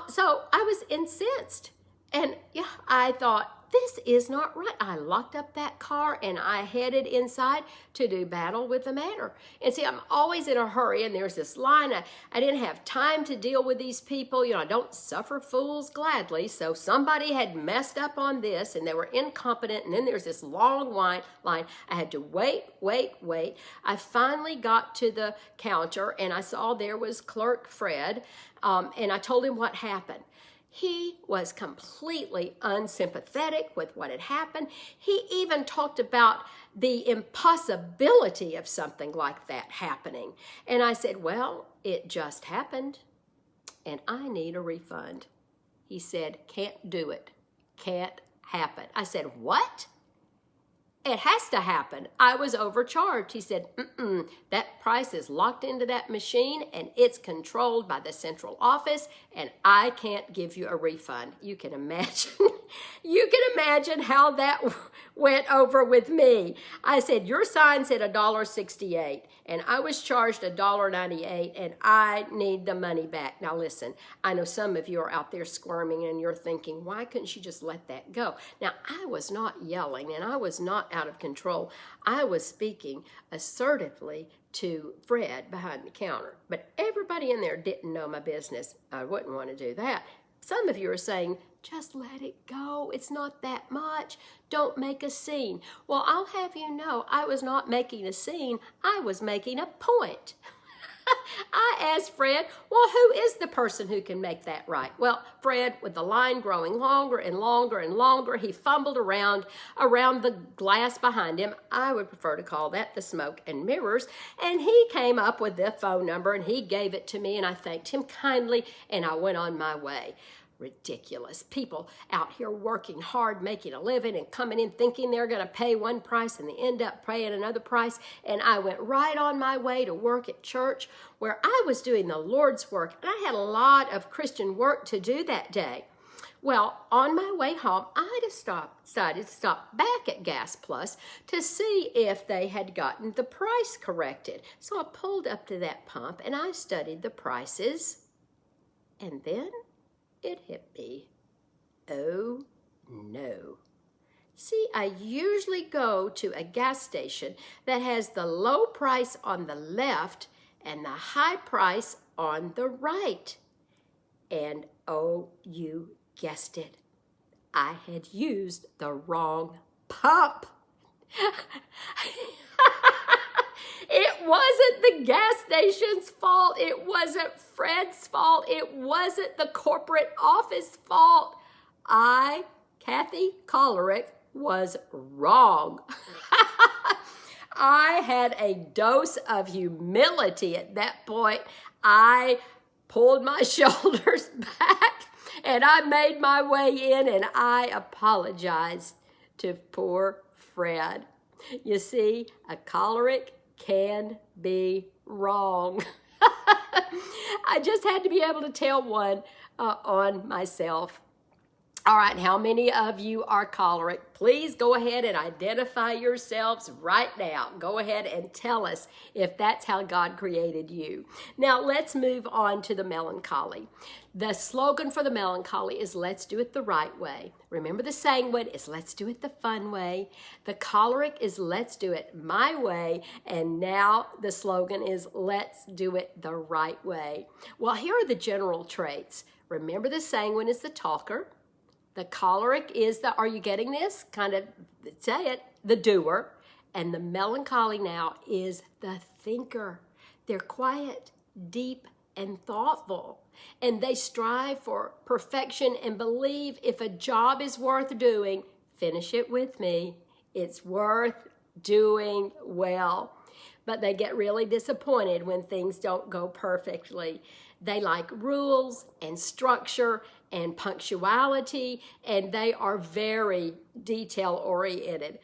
So I was incensed. And yeah, I thought, this is not right. I locked up that car and I headed inside to do battle with the matter. And see, I'm always in a hurry, and there's this line. I didn't have time to deal with these people. You know, I don't suffer fools gladly. So somebody had messed up on this and they were incompetent. And then there's this long line. I had to wait. I finally got to the counter and I saw there was Clerk Fred. And I told him what happened. He was completely unsympathetic with what had happened. He even talked about the impossibility of something like that happening. And I said, well, it just happened, and I need a refund. He said, can't do it. Can't happen. I said, what? It has to happen. I was overcharged. He said, that price is locked into that machine and it's controlled by the central office and I can't give you a refund. You can imagine You can imagine how that went over with me. I said, your sign said $1.68, and I was charged $1.98, and I need the money back. Now listen, I know some of you are out there squirming and you're thinking, why couldn't you just let that go? Now, I was not yelling and I was not out of control. I was speaking assertively to Fred behind the counter, but everybody in there didn't know my business. I wouldn't want to do that. Some of you are saying, just let it go. It's not that much. Don't make a scene. Well, I'll have you know, I was not making a scene. I was making a point. I asked Fred, well, who is the person who can make that right? Well, Fred, with the line growing longer and longer and longer, he fumbled around the glass behind him. I would prefer to call that the smoke and mirrors. And he came up with the phone number and he gave it to me, and I thanked him kindly, and I went on my way. Ridiculous. People out here working hard, making a living, and coming in thinking they're going to pay one price and they end up paying another price. And I went right on my way to work at church where I was doing the Lord's work. And I had a lot of Christian work to do that day. Well, on my way home, I decided to stop back at Gas Plus to see if they had gotten the price corrected. So I pulled up to that pump and I studied the prices, and then it hit me. Oh no. See, I usually go to a gas station that has the low price on the left and the high price on the right. And oh, you guessed it, I had used the wrong pump. It wasn't the gas station's fault. It wasn't Fred's fault. It wasn't the corporate office fault. I, Kathy Choleric, was wrong. I had a dose of humility at that point. I pulled my shoulders back and I made my way in and I apologized to poor Fred. You see, a choleric can be wrong. I just had to be able to tell one on myself. All right, how many of you are choleric? Please go ahead and identify yourselves right now. Go ahead and tell us if that's how God created you. Now, let's move on to the melancholy. The slogan for the melancholy is let's do it the right way. Remember, the sanguine is let's do it the fun way. The choleric is let's do it my way. And now the slogan is let's do it the right way. Well, here are the general traits. Remember, the sanguine is the talker. The choleric is the, are you getting this? Kind of say it, the doer. And the melancholy now is the thinker. They're quiet, deep, and thoughtful. And they strive for perfection and believe if a job is worth doing, finish it with me. It's worth doing well. But they get really disappointed when things don't go perfectly. They like rules and structure and punctuality, and they are very detail-oriented.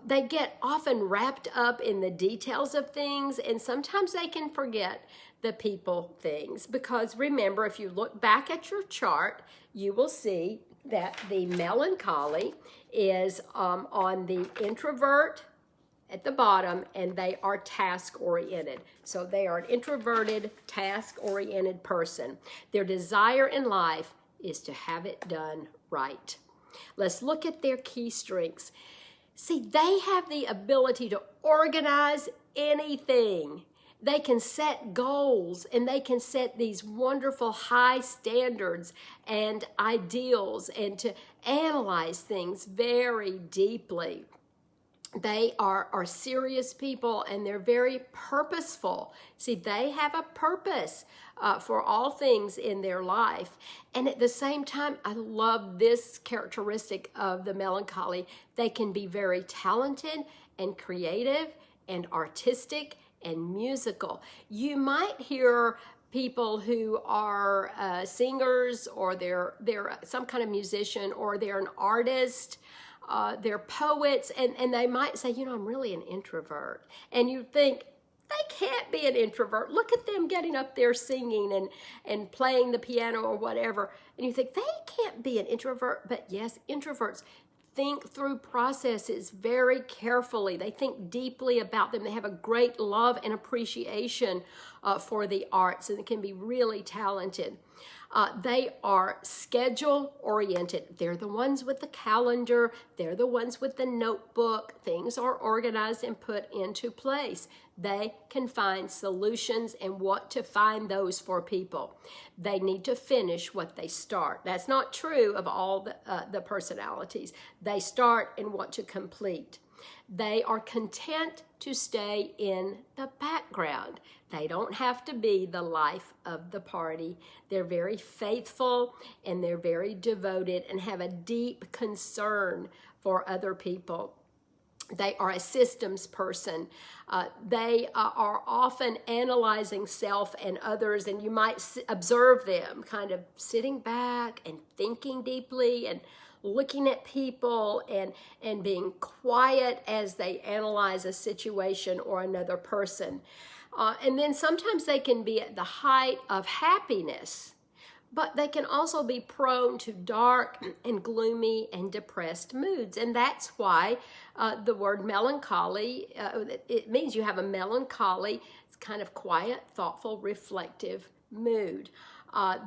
They get often wrapped up in the details of things, and sometimes they can forget the people things. Because remember, if you look back at your chart, you will see that the melancholy is on the introvert at the bottom, and they are task-oriented. So they are an introverted, task-oriented person. Their desire in life is to have it done right. Let's look at their key strengths. See, they have the ability to organize anything. They can set goals, and they can set these wonderful high standards and ideals, and to analyze things very deeply. They are serious people, and they're very purposeful. See, they have a purpose for all things in their life. And at the same time, I love this characteristic of the melancholy. They can be very talented and creative and artistic and musical. You might hear people who are singers, or they're some kind of musician, or they're an artist, they're poets, and they might say, you know, I'm really an introvert. And you think, they can't be an introvert. Look at them getting up there singing and playing the piano or whatever. And you think, they can't be an introvert. But yes, introverts think through processes very carefully. They think deeply about them. They have a great love and appreciation for the arts, and they can be really talented. They are schedule oriented. They're the ones with the calendar. They're the ones with the notebook. Things are organized and put into place. They can find solutions and want to find those for people. They need to finish what they start. That's not true of all the personalities. They start and want to complete. They are content to stay in the background. They don't have to be the life of the party. They're very faithful and they're very devoted and have a deep concern for other people. They are a systems person. They are often analyzing self and others, and you might observe them kind of sitting back and thinking deeply and looking at people and being quiet as they analyze a situation or another person. And then sometimes they can be at the height of happiness, but they can also be prone to dark and gloomy and depressed moods. And that's why the word melancholy, it means you have a melancholy, it's kind of quiet, thoughtful, reflective mood.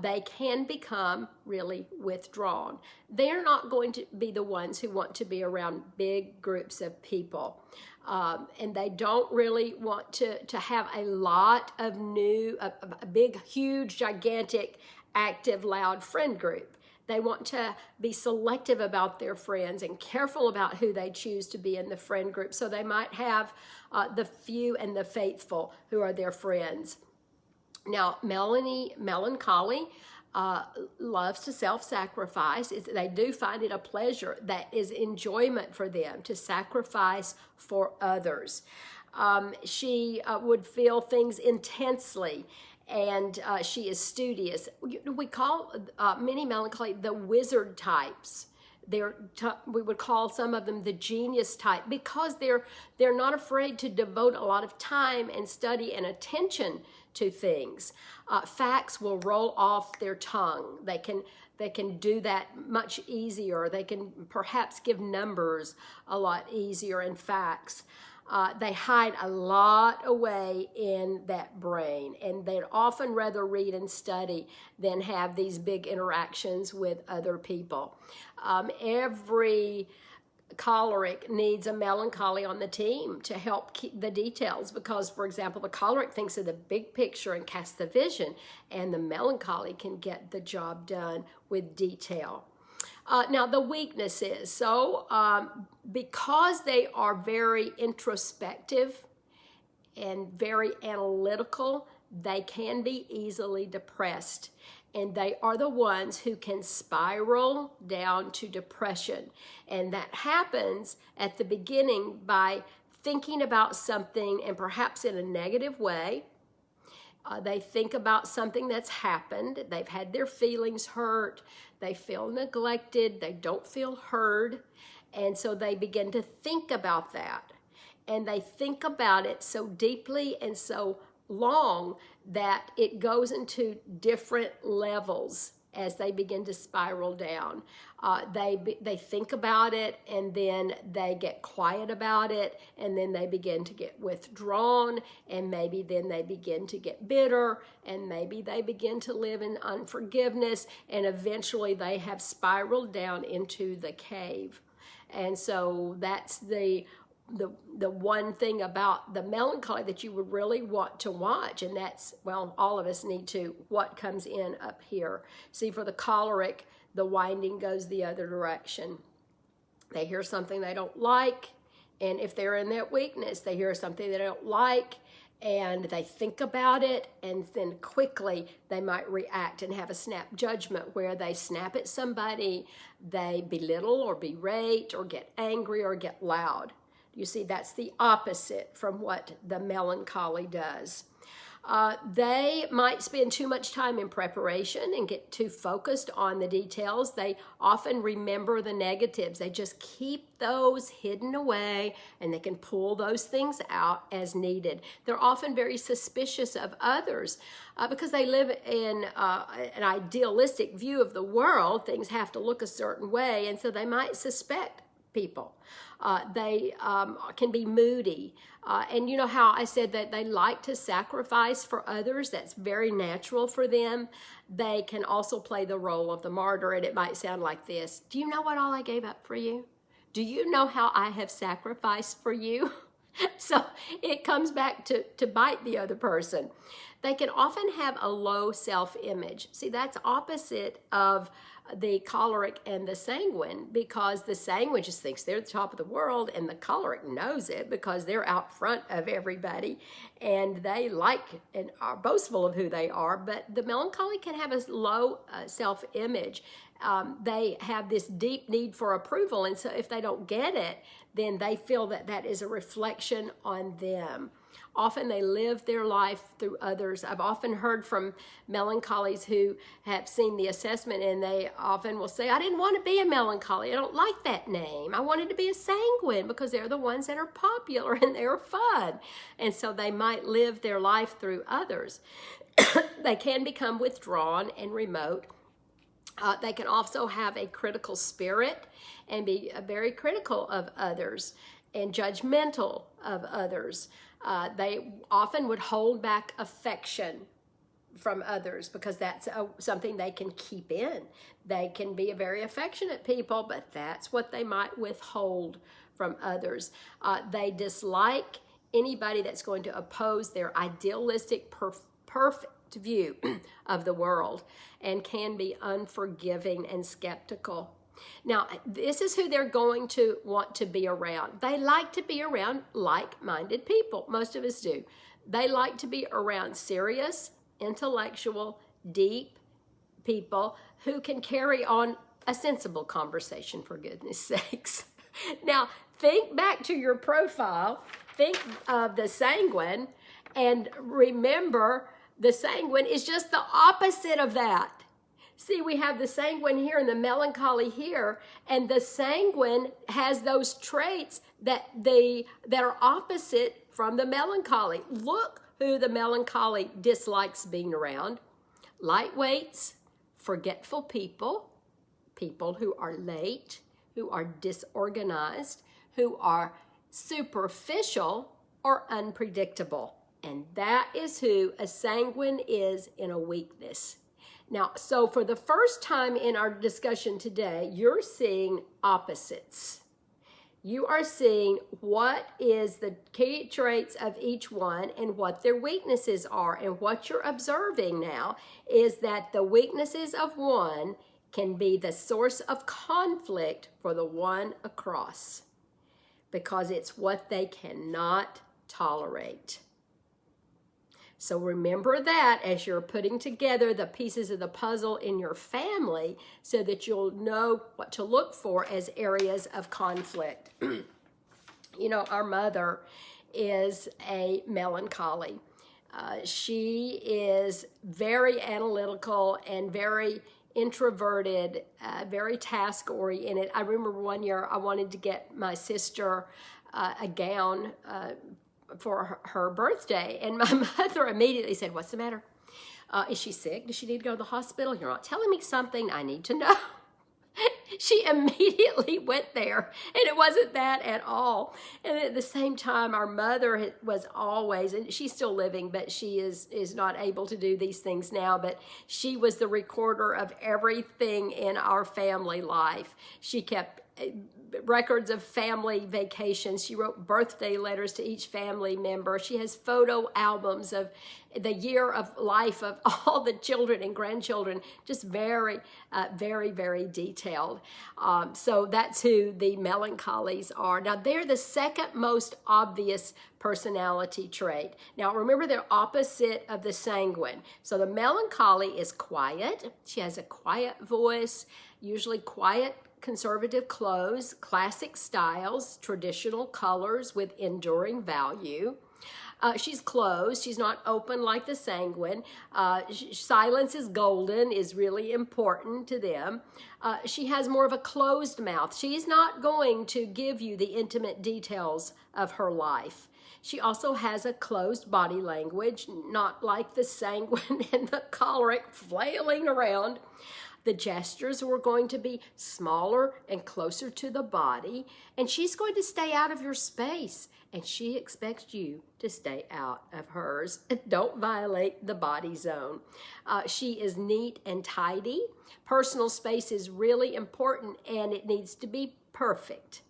They can become really withdrawn. They're not going to be the ones who want to be around big groups of people. And they don't really want to have a lot of a big, huge, gigantic, active, loud friend group. They want to be selective about their friends and careful about who they choose to be in the friend group. So they might have the few and the faithful who are their friends. Now, melancholy loves to self-sacrifice. They do find it a pleasure. That is enjoyment for them to sacrifice for others. She would feel things intensely, and she is studious. We call many melancholy the wizard types. We would call some of them the genius type because they're not afraid to devote a lot of time and study and attention to things. Facts will roll off their tongue. They can do that much easier. They can perhaps give numbers a lot easier in facts. They hide a lot away in that brain, and they'd often rather read and study than have these big interactions with other people. Every choleric needs a melancholy on the team to help keep the details because, for example, the choleric thinks of the big picture and casts the vision, and the melancholy can get the job done with detail. Now, the weaknesses. So, because they are very introspective and very analytical, they can be easily depressed. And they are the ones who can spiral down to depression. And that happens at the beginning by thinking about something and perhaps in a negative way. They think about something that's happened. They've had their feelings hurt. They feel neglected. They don't feel heard. And so they begin to think about that. And they think about it so deeply and so long that it goes into different levels as they begin to spiral down. They think about it, and then they get quiet about it, and then they begin to get withdrawn, and maybe then they begin to get bitter, and maybe they begin to live in unforgiveness, and eventually they have spiraled down into the cave. And so that's the one thing about the melancholy that you would really want to watch, and that's, well, all of us need to, what comes in up here. See, for the choleric, the winding goes the other direction. They hear something they don't like, and if they're in that weakness, they hear something they don't like, and they think about it, and then quickly they might react and have a snap judgment where they snap at somebody, they belittle or berate or get angry or get loud. You see, that's the opposite from what the melancholy does. They might spend too much time in preparation and get too focused on the details. They often remember the negatives. They just keep those hidden away, and they can pull those things out as needed. They're often very suspicious of others because they live in an idealistic view of the world. Things have to look a certain way, and so they might suspect people. They can be moody. And you know how I said that they like to sacrifice for others? That's very natural for them. They can also play the role of the martyr, and it might sound like this. Do you know what all I gave up for you? Do you know how I have sacrificed for you? So it comes back to bite the other person. They can often have a low self-image. See, that's opposite of the choleric and the sanguine, because the sanguine just thinks they're the top of the world, and the choleric knows it because they're out front of everybody, and they like and are boastful of who they are. But the melancholy can have a low self-image. They have this deep need for approval, and so if they don't get it, then they feel that that is a reflection on them. Often they live their life through others. I've often heard from melancholies who have seen the assessment, and they often will say, I didn't want to be a melancholy. I don't like that name. I wanted to be a sanguine because they're the ones that are popular and they're fun. And so they might live their life through others. They can become withdrawn and remote. They can also have a critical spirit and be very critical of others and judgmental of others. They often would hold back affection from others because that's something they can keep in. They can be a very affectionate people, but that's what they might withhold from others. They dislike anybody that's going to oppose their idealistic, perfect view of the world, and can be unforgiving and skeptical. Now, this is who they're going to want to be around. They like to be around like-minded people. Most of us do. They like to be around serious, intellectual, deep people who can carry on a sensible conversation, for goodness sakes. Now, think back to your profile. Think of the sanguine, and remember, the sanguine is just the opposite of that. See, we have the sanguine here and the melancholy here, and the sanguine has those traits that are opposite from the melancholy. Look who the melancholy dislikes being around. Lightweights, forgetful people, people who are late, who are disorganized, who are superficial or unpredictable. And that is who a sanguine is in a weakness. Now, so for the first time in our discussion today, you're seeing opposites. You are seeing what is the key traits of each one and what their weaknesses are. And what you're observing now is that the weaknesses of one can be the source of conflict for the one across, because it's what they cannot tolerate. So remember that as you're putting together the pieces of the puzzle in your family, so that you'll know what to look for as areas of conflict. You know, our mother is a melancholy. She is very analytical and very introverted, very task-oriented. I remember one year I wanted to get my sister a gown for her birthday, and my mother immediately said, "What's the matter? Is she sick? Does she need to go to the hospital? You're not telling me something I need to know." She immediately went there, and it wasn't that at all. And at the same time, our mother was always, and she's still living, but she is not able to do these things now, but she was the recorder of everything in our family life. She kept records of family vacations. She wrote birthday letters to each family member. She has photo albums of the year of life of all the children and grandchildren, just very, very detailed. So that's who the melancholies are. Now, they're the second most obvious personality trait. Now, remember, they're opposite of the sanguine. So the melancholy is quiet. She has a quiet voice, usually quiet conservative clothes, classic styles, traditional colors with enduring value. She's closed. She's not open like the sanguine. Silence is golden, is really important to them. She has more of a closed mouth. She's not going to give you the intimate details of her life. She also has a closed body language, not like the sanguine and the choleric flailing around. The gestures were going to be smaller and closer to the body, and she's going to stay out of your space, and she expects you to stay out of hers. Don't violate the body zone. She is neat and tidy. Personal space is really important, and it needs to be perfect.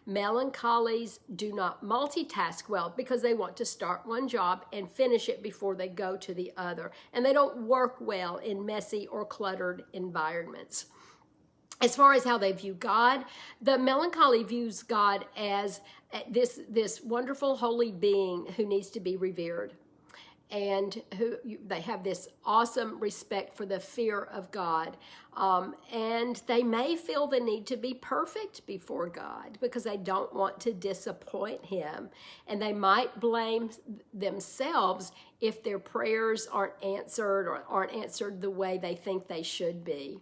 Melancholies do not multitask well because they want to start one job and finish it before they go to the other. And they don't work well in messy or cluttered environments. As far as how they view God, the melancholy views God as this wonderful holy being who needs to be revered. And they have this awesome respect for the fear of God. And they may feel the need to be perfect before God because they don't want to disappoint him. And they might blame themselves if their prayers aren't answered or aren't answered the way they think they should be.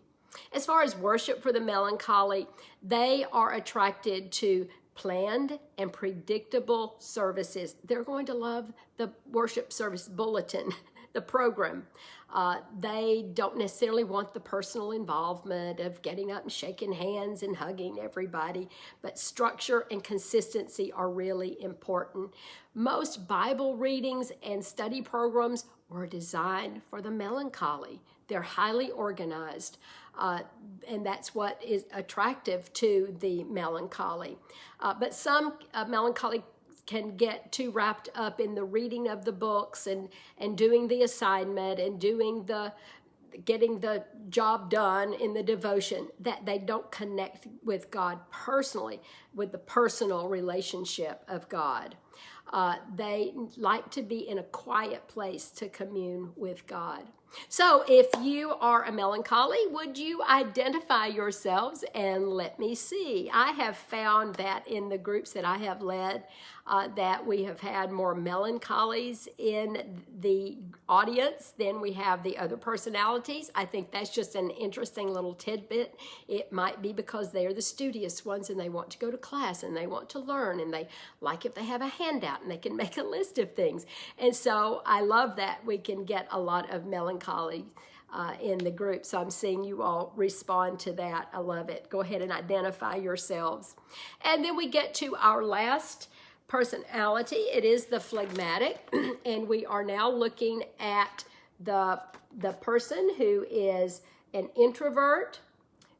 As far as worship for the melancholy, they are attracted to planned and predictable services. They're going to love the worship service bulletin, the program. They don't necessarily want the personal involvement of getting up and shaking hands and hugging everybody, but structure and consistency are really important. Most Bible readings and study programs were designed for the melancholy. They're highly organized, and that's what is attractive to the melancholy. But some melancholy can get too wrapped up in the reading of the books and doing the assignment and getting the job done in the devotion, that they don't connect with God personally, with the personal relationship of God. They like to be in a quiet place to commune with God. So if you are a melancholy, would you identify yourselves and let me see? I have found that in the groups that I have led, that we have had more melancholies in the audience than we have the other personalities. I think that's just an interesting little tidbit. It might be because they are the studious ones and they want to go to class and they want to learn and they like if they have a handout and they can make a list of things. And so I love that we can get a lot of melancholy in the group. So I'm seeing you all respond to that. I love it. Go ahead and identify yourselves. And then we get to our last personality. It is the phlegmatic, and we are now looking at the person who is an introvert,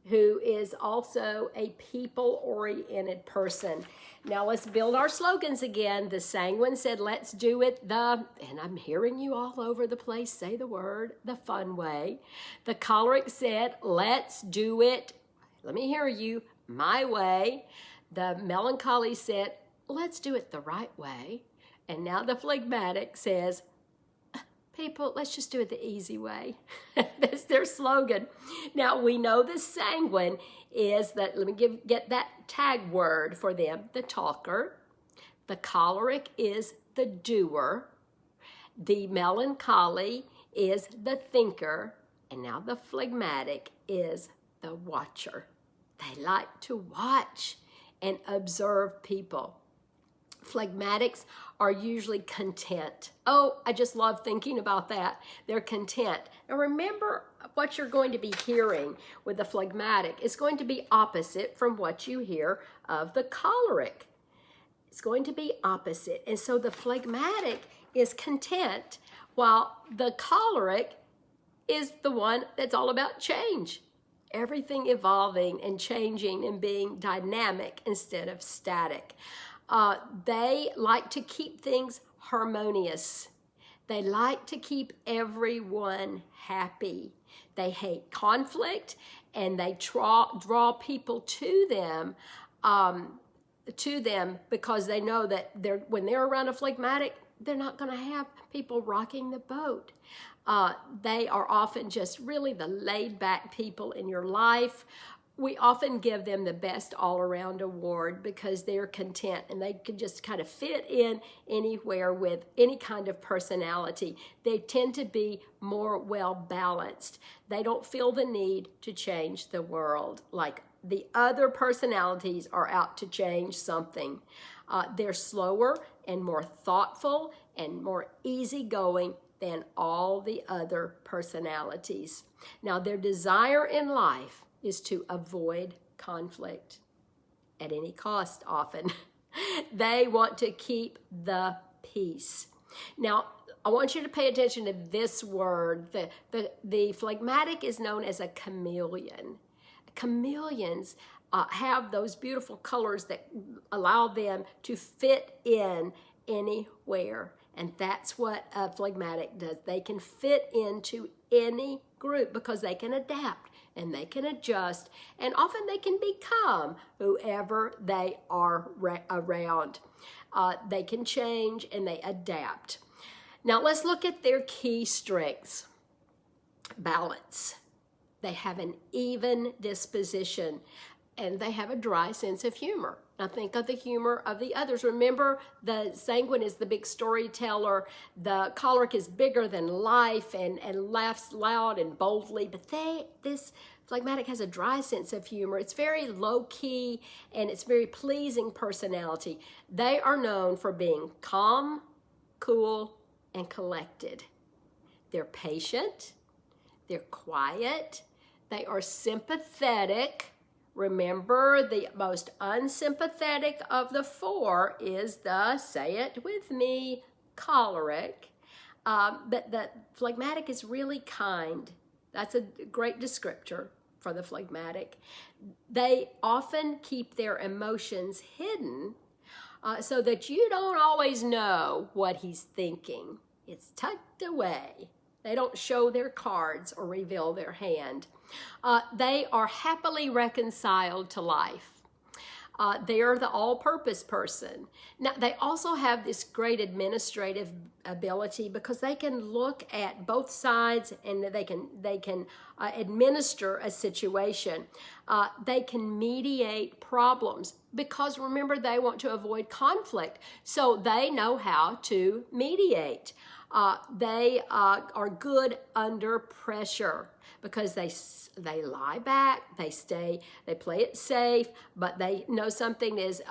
who is also a people-oriented person. Now let's build our slogans again. The sanguine said, let's do it and I'm hearing you all over the place say the word, the fun way. The choleric said, let's do it, let me hear you, my way. The melancholy said, let's do it the right way. And now the phlegmatic says, people, let's just do it the easy way. That's their slogan. Now, we know the sanguine is that, let me get that tag word for them, the talker. The choleric is the doer. The melancholy is the thinker. And now the phlegmatic is the watcher. They like to watch and observe people. Phlegmatics are usually content. Oh, I just love thinking about that. They're content. Now remember what you're going to be hearing with the phlegmatic. It's going to be opposite from what you hear of the choleric. It's going to be opposite. And so the phlegmatic is content, while the choleric is the one that's all about change. Everything evolving and changing and being dynamic instead of static. They like to keep things harmonious. They like to keep everyone happy. They hate conflict, and they draw people to them because they know that when they're around a phlegmatic, they're not going to have people rocking the boat. They are often just really the laid-back people in your life, we often give them the best all-around award because they're content and they can just kind of fit in anywhere with any kind of personality. They tend to be more well-balanced. They don't feel the need to change the world like the other personalities are out to change something. They're slower and more thoughtful and more easygoing than all the other personalities. Now, their desire in life is to avoid conflict at any cost often. They want to keep the peace. Now, I want you to pay attention to this word. The phlegmatic is known as a chameleon. Chameleons have those beautiful colors that allow them to fit in anywhere. And that's what a phlegmatic does. They can fit into any group because they can adapt and they can adjust, and often they can become whoever they are around. They can change and they adapt. Now let's look at their key strengths. Balance. They have an even disposition and they have a dry sense of humor. Now think of the humor of the others. Remember, the sanguine is the big storyteller. The choleric is bigger than life and laughs loud and boldly. But this phlegmatic has a dry sense of humor. It's very low-key and it's very pleasing personality. They are known for being calm, cool, and collected. They're patient. They're quiet. They are sympathetic. Remember, the most unsympathetic of the four is the, say it with me, choleric. But the phlegmatic is really kind. That's a great descriptor for the phlegmatic. They often keep their emotions hidden so that you don't always know what he's thinking. It's tucked away. They don't show their cards or reveal their hand. They are happily reconciled to life. They are the all-purpose person. Now, they also have this great administrative ability because they can look at both sides and they can administer a situation. They can mediate problems because, remember, they want to avoid conflict. So they know how to mediate. They are good under pressure because they lie back, they play it safe, but they know something is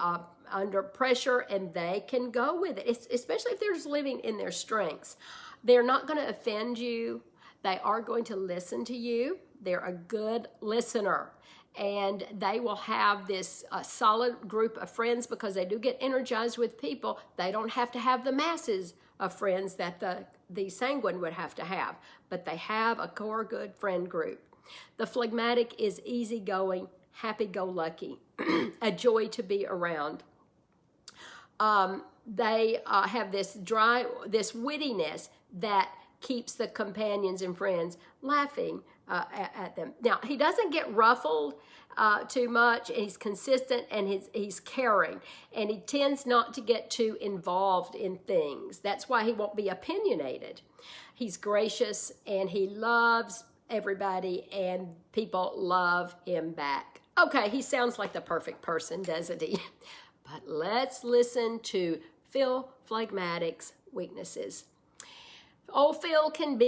under pressure and they can go with it, especially if they're just living in their strengths. They're not going to offend you. They are going to listen to you. They're a good listener. And they will have this solid group of friends because they do get energized with people. They don't have to have the masses of friends that the sanguine would have to have, but they have a core good friend group. The phlegmatic is easygoing, happy-go-lucky, a joy to be around. They have this wittiness that keeps the companions and friends laughing at them. Now, he doesn't get ruffled too much, and he's consistent, and he's caring, and he tends not to get too involved in things. That's why he won't be opinionated. He's gracious, and he loves everybody, and people love him back. Okay, he sounds like the perfect person, doesn't he? But let's listen to Phil Phlegmatic's weaknesses. Old Phil can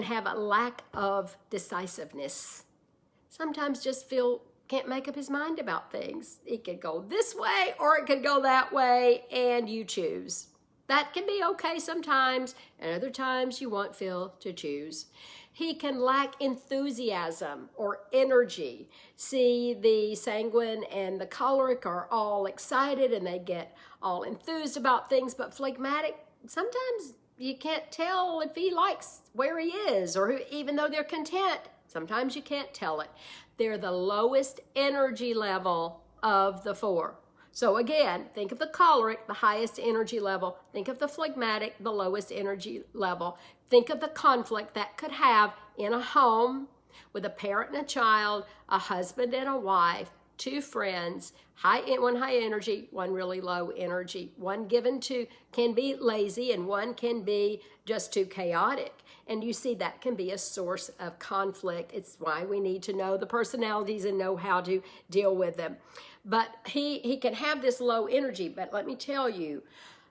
have a lack of decisiveness. Sometimes just Phil can't make up his mind about things. It could go this way or it could go that way, and you choose. That can be okay sometimes, and other times you want Phil to choose. He can lack enthusiasm or energy. See, the sanguine and the choleric are all excited and they get all enthused about things, but phlegmatic, sometimes you can't tell if he likes where he is, or even though they're content, sometimes you can't tell it. They're the lowest energy level of the four. So again, think of the choleric, the highest energy level. Think of the phlegmatic, the lowest energy level. Think of the conflict that could have in a home with a parent and a child, a husband and a wife, two friends, one high energy, one really low energy. One given to can be lazy and one can be just too chaotic. And you see that can be a source of conflict. It's why we need to know the personalities and know how to deal with them. But he can have this low energy, but let me tell you,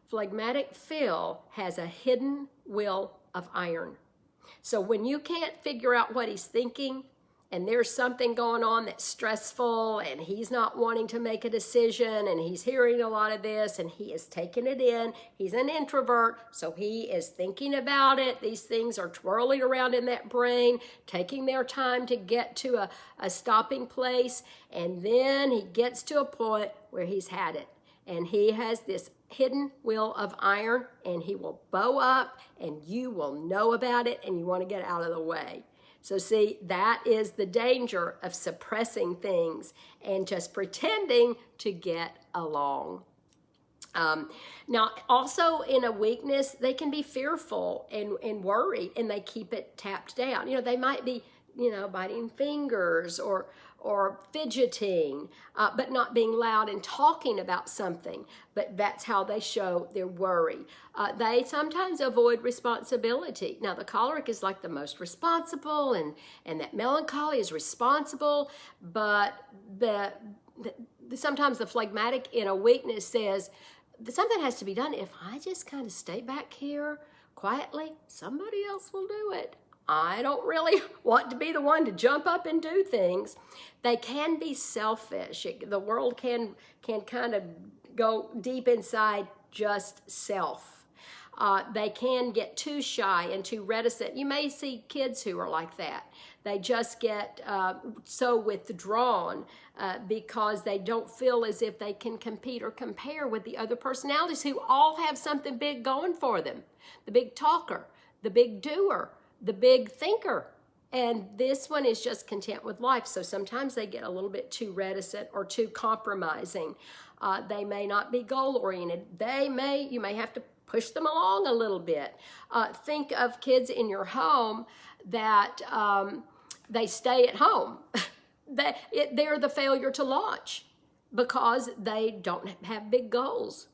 Phlegmatic Phil has a hidden will of iron. So when you can't figure out what he's thinking, and there's something going on that's stressful, and he's not wanting to make a decision, and he's hearing a lot of this, and he is taking it in. He's an introvert, so he is thinking about it. These things are twirling around in that brain, taking their time to get to a stopping place, and then he gets to a point where he's had it. And he has this hidden will of iron, and he will bow up, and you will know about it, and you want to get out of the way. So see, that is the danger of suppressing things and just pretending to get along. Now, also in a weakness, they can be fearful and worried, and they keep it tapped down. You know, they might be, biting fingers or fidgeting, but not being loud and talking about something. But that's how they show their worry. They sometimes avoid responsibility. Now, the choleric is like the most responsible, and that melancholy is responsible, but sometimes the phlegmatic in a weakness says, something has to be done. If I just kind of stay back here quietly, somebody else will do it. I don't really want to be the one to jump up and do things. They can be selfish. The world can kind of go deep inside just self. They can get too shy and too reticent. You may see kids who are like that. They just get so withdrawn because they don't feel as if they can compete or compare with the other personalities who all have something big going for them. The big talker, the big doer, the big thinker. And this one is just content with life. So sometimes they get a little bit too reticent or too compromising. They may not be goal-oriented. You may have to push them along a little bit. Think of kids in your home that they stay at home. They're the failure to launch because they don't have big goals.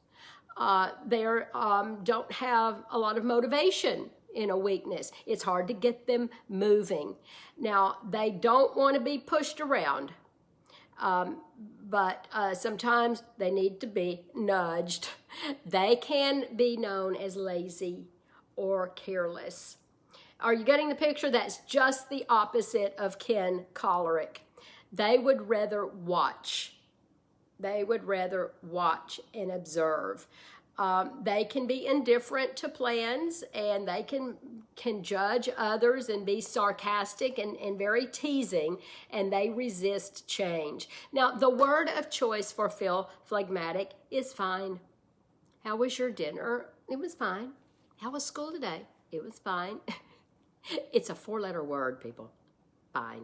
They don't have a lot of motivation in a weakness. It's hard to get them moving. Now, they don't want to be pushed around, but sometimes they need to be nudged. They can be known as lazy or careless. Are you getting the picture? That's just the opposite of choleric. They would rather watch. They would rather watch and observe. They can be indifferent to plans, and they can judge others and be sarcastic and very teasing, and they resist change. Now, the word of choice for phlegmatic is fine. How was your dinner? It was fine. How was school today? It was fine. It's a 4-letter word, people. Fine.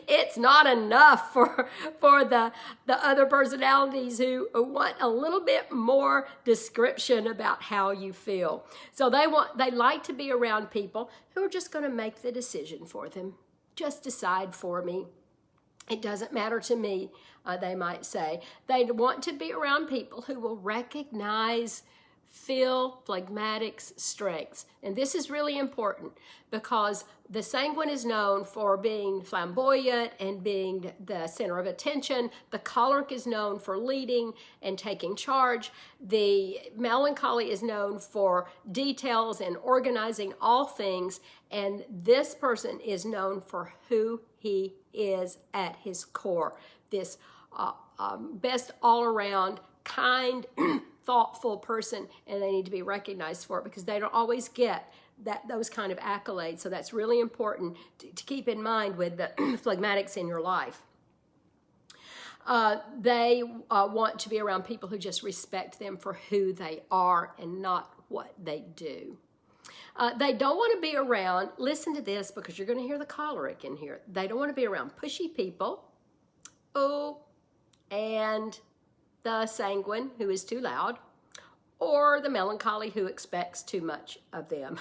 It's not enough for the other personalities who want a little bit more description about how you feel. So they like to be around people who are just going to make the decision for them. Just decide for me. It doesn't matter to me, they might say. They want to be around people who will recognize phlegmatic's strengths. And this is really important because the sanguine is known for being flamboyant and being the center of attention. The choleric is known for leading and taking charge. The melancholy is known for details and organizing all things. And this person is known for who he is at his core. This best all-around, kind, thoughtful person, and they need to be recognized for it because they don't always get those kind of accolades. So that's really important to keep in mind with the phlegmatics in your life. They want to be around people who just respect them for who they are and not what they do. They don't want to be around, listen to this because you're going to hear the choleric in here. They don't want to be around pushy people. And the sanguine who is too loud, or the melancholy who expects too much of them.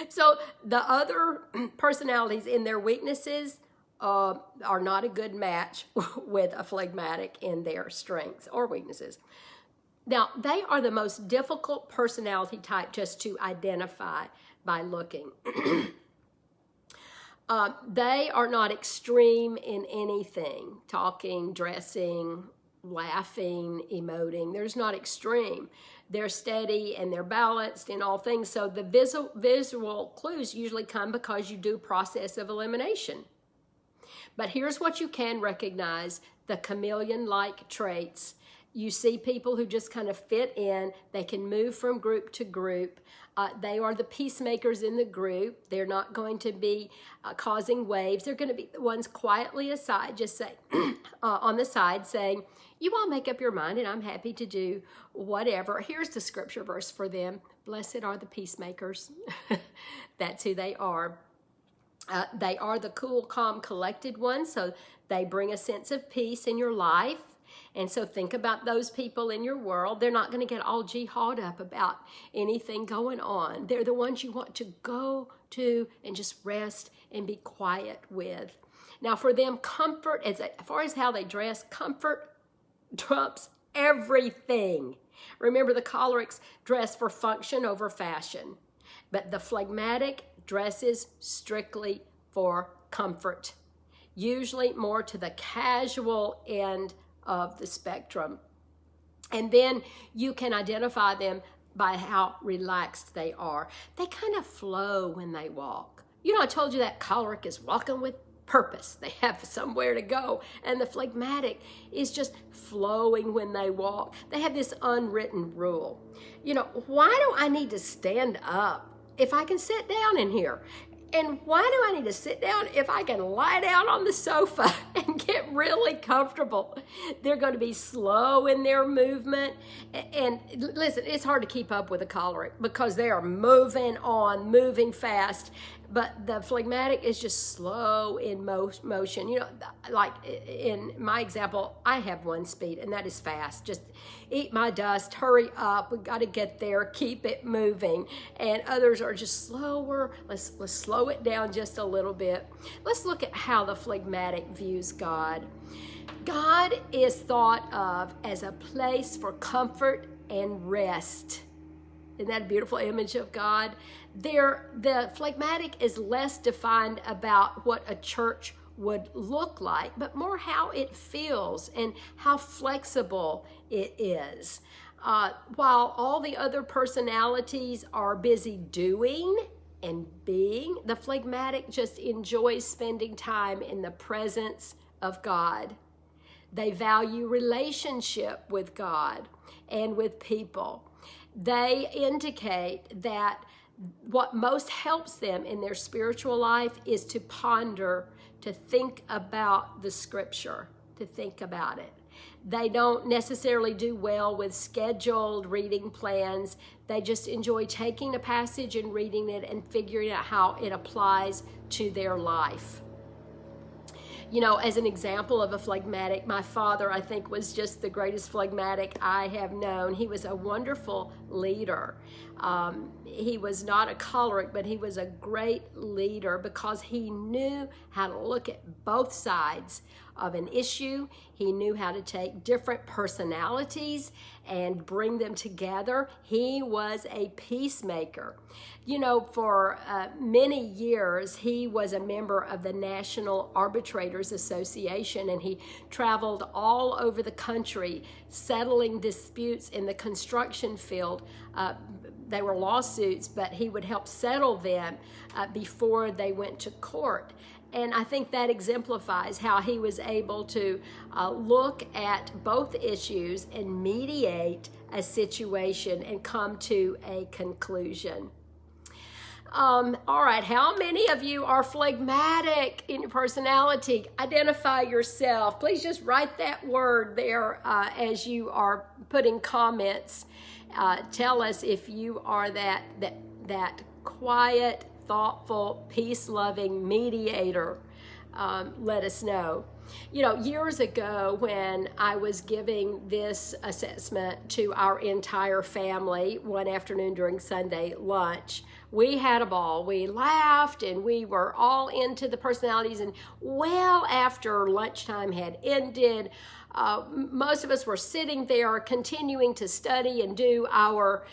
So the other personalities in their weaknesses are not a good match with a phlegmatic in their strengths or weaknesses. Now, they are the most difficult personality type just to identify by looking. They are not extreme in anything, talking, dressing, laughing, emoting. There's not extreme. They're steady and they're balanced in all things. So the visual clues usually come because you do process of elimination. But here's what you can recognize: the chameleon-like traits. You see people who just kind of fit in. They can move from group to group. They are the peacemakers in the group. They're not going to be causing waves. They're going to be the ones quietly aside, just say on the side, saying, "You all make up your mind, and I'm happy to do whatever." Here's the scripture verse for them: "Blessed are the peacemakers." That's who they are. They are the cool, calm, collected ones, so they bring a sense of peace in your life. And so think about those people in your world. They're not going to get all jihad up about anything going on. They're the ones you want to go to and just rest and be quiet with. Now for them, comfort, as far as how they dress, comfort trumps everything. Remember, the cholerics dress for function over fashion, but the phlegmatic dresses strictly for comfort, usually more to the casual end of the spectrum. And then you can identify them by how relaxed they are. They kind of flow when they walk. You know, I told you that choleric is walking with purpose. They have somewhere to go. And the phlegmatic is just flowing when they walk. They have this unwritten rule. You know, why do I need to stand up if I can sit down in here? And why do I need to sit down if I can lie down on the sofa and get really comfortable? They're going to be slow in their movement. And listen, it's hard to keep up with a choleric because they are moving on, moving fast. But the phlegmatic is just slow in motion. You know, like in my example, I have one speed, and that is fast. Just eat my dust, hurry up, we got to get there, keep it moving. And others are just slower. Let's slow it down just a little bit. Let's look at how the phlegmatic views God. God is thought of as a place for comfort and rest. Isn't that a beautiful image of God? The phlegmatic is less defined about what a church would look like, but more how it feels and how flexible it is. While all the other personalities are busy doing and being, the phlegmatic just enjoys spending time in the presence of God. They value relationship with God and with people. They indicate that what most helps them in their spiritual life is to ponder, to think about the scripture, to think about it. They don't necessarily do well with scheduled reading plans. They just enjoy taking a passage and reading it and figuring out how it applies to their life. You know, as an example of a phlegmatic, my father, I think, was just the greatest phlegmatic I have known. He was a wonderful leader. He was not a choleric, but he was a great leader because he knew how to look at both sides of an issue. He knew how to take different personalities and bring them together. He was a peacemaker. You know, for many years, he was a member of the National Arbitrators Association, and he traveled all over the country settling disputes in the construction field. They were lawsuits, but he would help settle them before they went to court. And I think that exemplifies how he was able to look at both issues and mediate a situation and come to a conclusion. All right, how many of you are phlegmatic in your personality? Identify yourself. Please just write that word there as you are putting comments. Tell us if you are that quiet, thoughtful, peace-loving mediator let us know. You know, years ago when I was giving this assessment to our entire family one afternoon during Sunday lunch, we had a ball. We laughed and we were all into the personalities, and well after lunchtime had ended, most of us were sitting there continuing to study and do our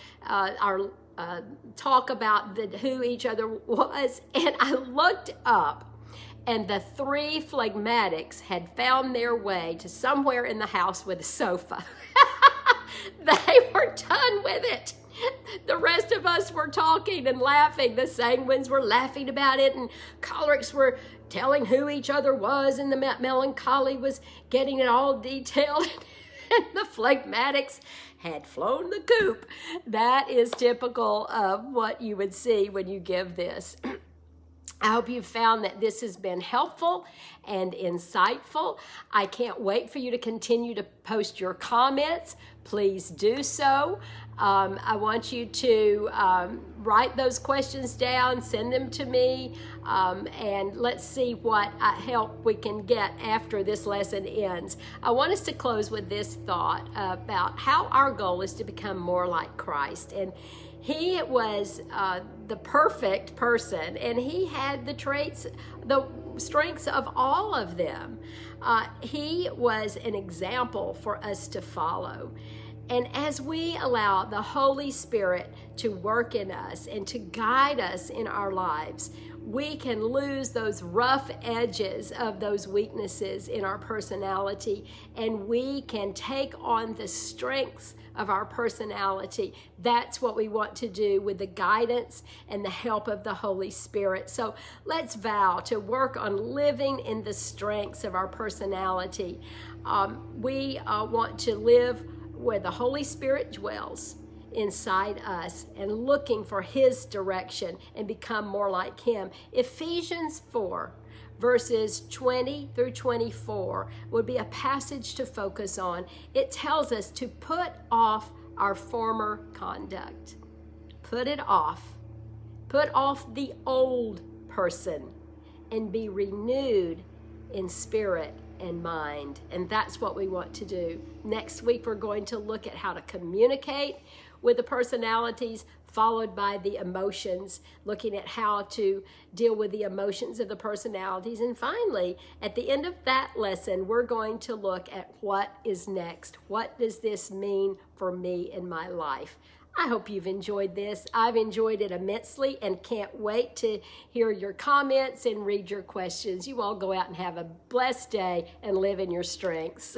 talk about who each other was, and I looked up and the three phlegmatics had found their way to somewhere in the house with a sofa. They were done with it. The rest of us were talking and laughing. The sanguines were laughing about it, and cholerics were telling who each other was, and the melancholy was getting it all detailed. And the phlegmatics had flown the coop. That is typical of what you would see when you give this. I hope you've found that this has been helpful and insightful. I can't wait for you to continue to post your comments. Please do so. I want you to write those questions down, send them to me, and let's see what help we can get after this lesson ends. I want us to close with this thought about how our goal is to become more like Christ. And he was the perfect person, and he had the traits, the strengths of all of them. He was an example for us to follow. And as we allow the Holy Spirit to work in us and to guide us in our lives, we can lose those rough edges of those weaknesses in our personality, and we can take on the strengths of our personality. That's what we want to do with the guidance and the help of the Holy Spirit. So let's vow to work on living in the strengths of our personality. We want to live where the Holy Spirit dwells inside us and looking for his direction and become more like him. Ephesians 4 verses 20 through 24 would be a passage to focus on. It tells us to put off our former conduct. Put it off. Put off the old person and be renewed in spirit and mind. And that's what we want to do. Next week, we're going to look at how to communicate with the personalities, followed by the emotions, looking at how to deal with the emotions of the personalities. And finally, at the end of that lesson, we're going to look at what is next. What does this mean for me in my life? I hope you've enjoyed this. I've enjoyed it immensely and can't wait to hear your comments and read your questions. You all go out and have a blessed day and live in your strengths.